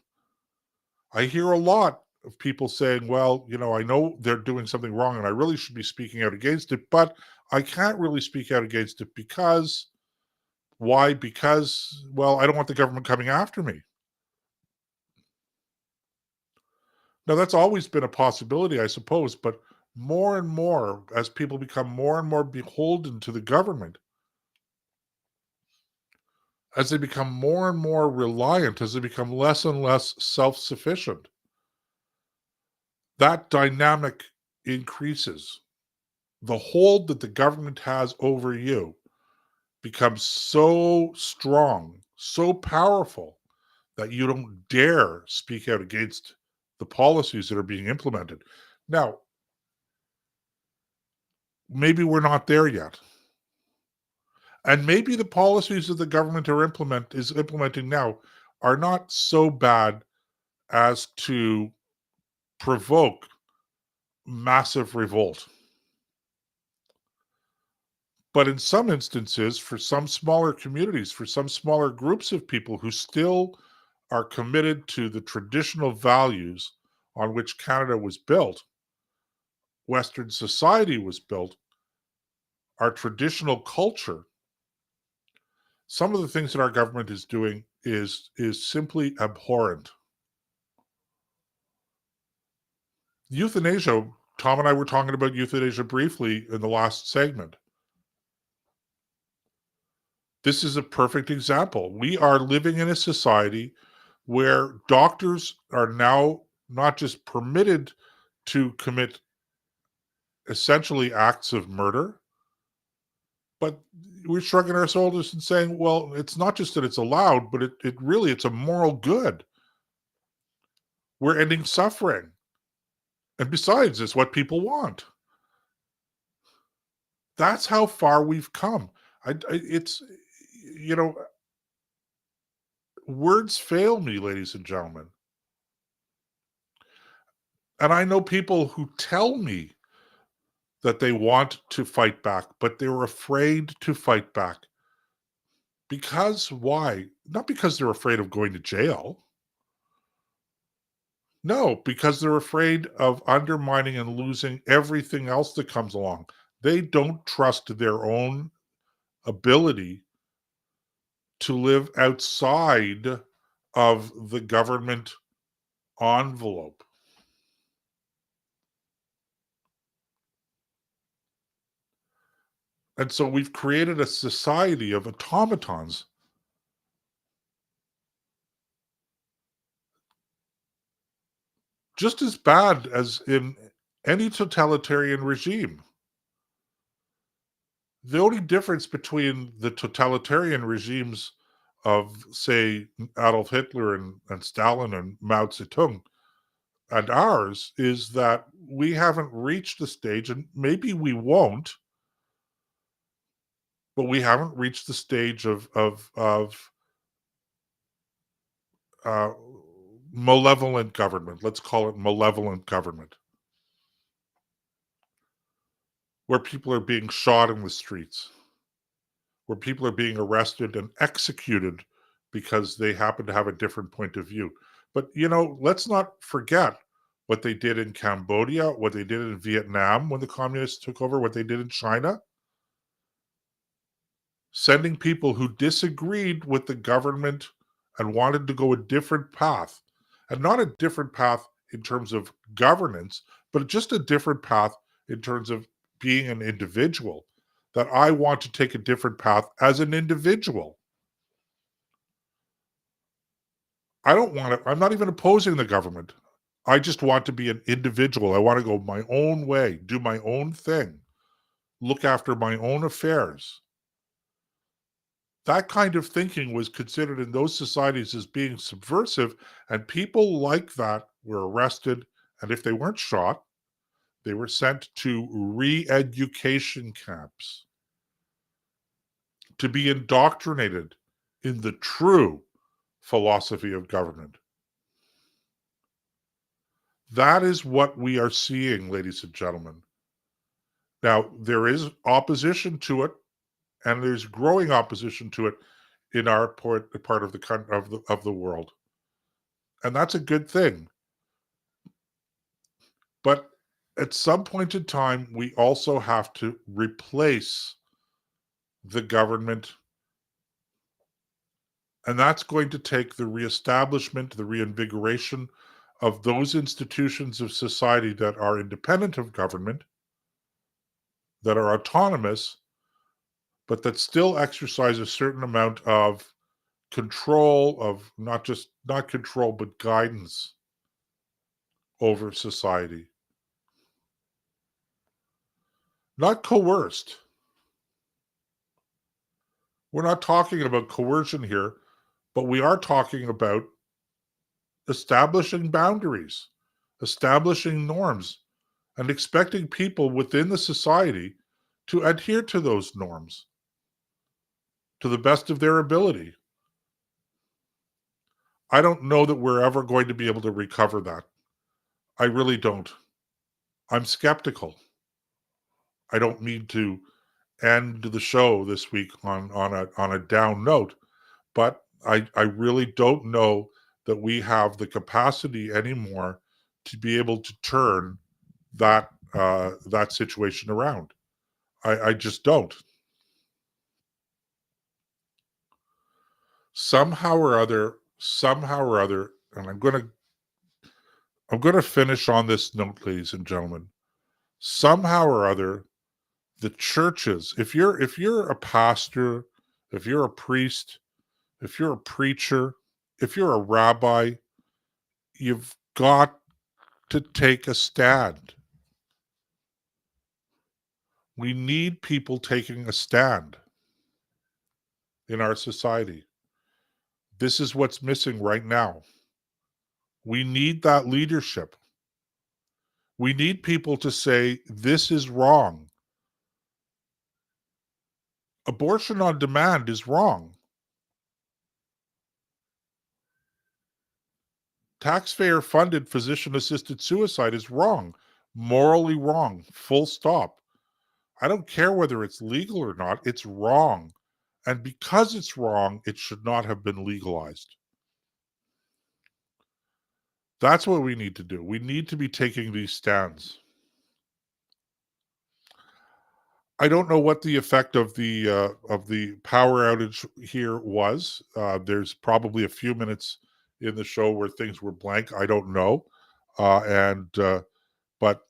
S1: I hear a lot of people saying, well, I know they're doing something wrong and I really should be speaking out against it, but I can't really speak out against it because, why? Because, well, I don't want the government coming after me. Now, that's always been a possibility, I suppose, but more and more, as people become more and more beholden to the government, as they become more and more reliant, as they become less and less self-sufficient, that dynamic increases. The hold that the government has over you becomes so strong, so powerful, that you don't dare speak out against the policies that are being implemented. Now, maybe we're not there yet. And maybe the policies that the government is implementing now are not so bad as to provoke massive revolt. But in some instances, for some smaller communities, for some smaller groups of people who still are committed to the traditional values on which Canada was built, Western society was built, our traditional culture, some of the things that our government is doing is simply abhorrent. Euthanasia Tom and I were talking about euthanasia briefly in the last segment. This is a perfect example. We are living in a society where doctors are now not just permitted to commit essentially acts of murder, but we're shrugging our shoulders and saying, well, it's not just that it's allowed, but it really, it's a moral good. We're ending suffering. And besides, it's what people want. That's how far we've come. It's, you know, words fail me, ladies and gentlemen. And I know people who tell me that they want to fight back, but they're afraid to fight back. Because why? Not because they're afraid of going to jail. No, because they're afraid of undermining and losing everything else that comes along. They don't trust their own ability to live outside of the government envelope. And so we've created a society of automatons. Just as bad as in any totalitarian regime. The only difference between the totalitarian regimes of, say, Adolf Hitler and Stalin and Mao Zedong and ours is that we haven't reached the stage, and maybe we won't, but we haven't reached the stage of uh, malevolent government. Let's call it malevolent government, where people are being shot in the streets, where people are being arrested and executed because they happen to have a different point of view. But, let's not forget what they did in Cambodia, what they did in Vietnam when the communists took over, what they did in China, sending people who disagreed with the government and wanted to go a different path, and not a different path in terms of governance, but just a different path in terms of being an individual, that I want to take a different path as an individual. I don't want to, I'm not even opposing the government. I just want to be an individual. I want to go my own way, do my own thing, look after my own affairs. That kind of thinking was considered in those societies as being subversive, and people like that were arrested, and if they weren't shot, they were sent to re-education camps to be indoctrinated in the true philosophy of government. That is what we are seeing, ladies and gentlemen. Now, there is opposition to it, and there's growing opposition to it in our part of the world, and that's a good thing. But at some point in time, we also have to replace the government, and that's going to take the reestablishment, the reinvigoration of those institutions of society that are independent of government, that are autonomous, but that still exercise a certain amount of control, of not control, but guidance over society. Not coerced. We're not talking about coercion here, but we are talking about establishing boundaries, establishing norms, and expecting people within the society to adhere to those norms to the best of their ability. I don't know that we're ever going to be able to recover that. I really don't. I'm skeptical. I don't mean to end the show this week on a down note, but I really don't know that we have the capacity anymore to be able to turn that situation around. I just don't. Somehow or other, and I'm gonna finish on this note, ladies and gentlemen. somehow or other, the churches, if you're a pastor, if you're a priest, if you're a preacher, if you're a rabbi, you've got to take a stand. We need people taking a stand in our society. This is what's missing right now. We need that leadership. We need people to say, this is wrong. Abortion on demand is wrong. Taxpayer funded physician assisted suicide is wrong, morally wrong, full stop. I don't care whether it's legal or not, it's wrong. And because it's wrong, it should not have been legalized. That's what we need to do. We need to be taking these stands. I don't know what the effect of the power outage here was. There's probably a few minutes in the show where things were blank. I don't know, but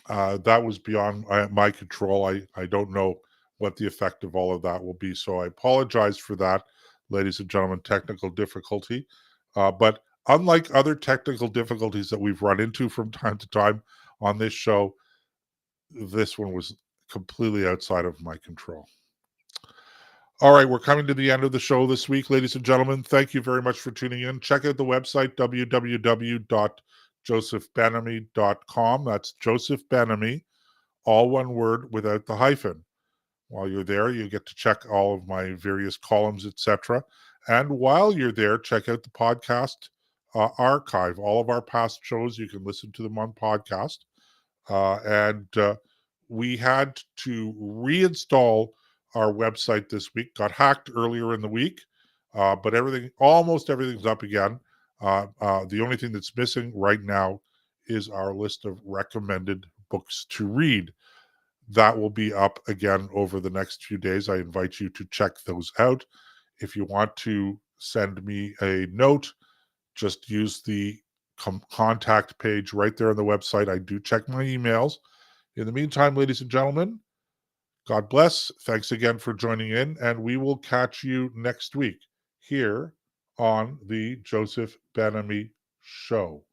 S1: that was beyond my control. I don't know what the effect of all of that will be. So I apologize for that, ladies and gentlemen. Technical difficulty, but unlike other technical difficulties that we've run into from time to time on this show, this one was completely outside of my control. All right, we're coming to the end of the show this week, ladies and gentlemen. Thank you very much for tuning in. Check out the website, www.josephbenamy.com. That's Joseph Benamy, all one word without the hyphen. While you're there, you get to check all of my various columns, etc. And while you're there, check out the podcast archive. All of our past shows, you can listen to them on podcast. And we had to reinstall our website this week. Got hacked earlier in the week, but almost everything's up again. The only thing that's missing right now is our list of recommended books to read. That will be up again over the next few days. I invite you to check those out. If you want to send me a note, just use the contact page right there on the website. I do check my emails. In the meantime, ladies and gentlemen, God bless. Thanks again for joining in, and we will catch you next week here on the Joseph Benamy Show.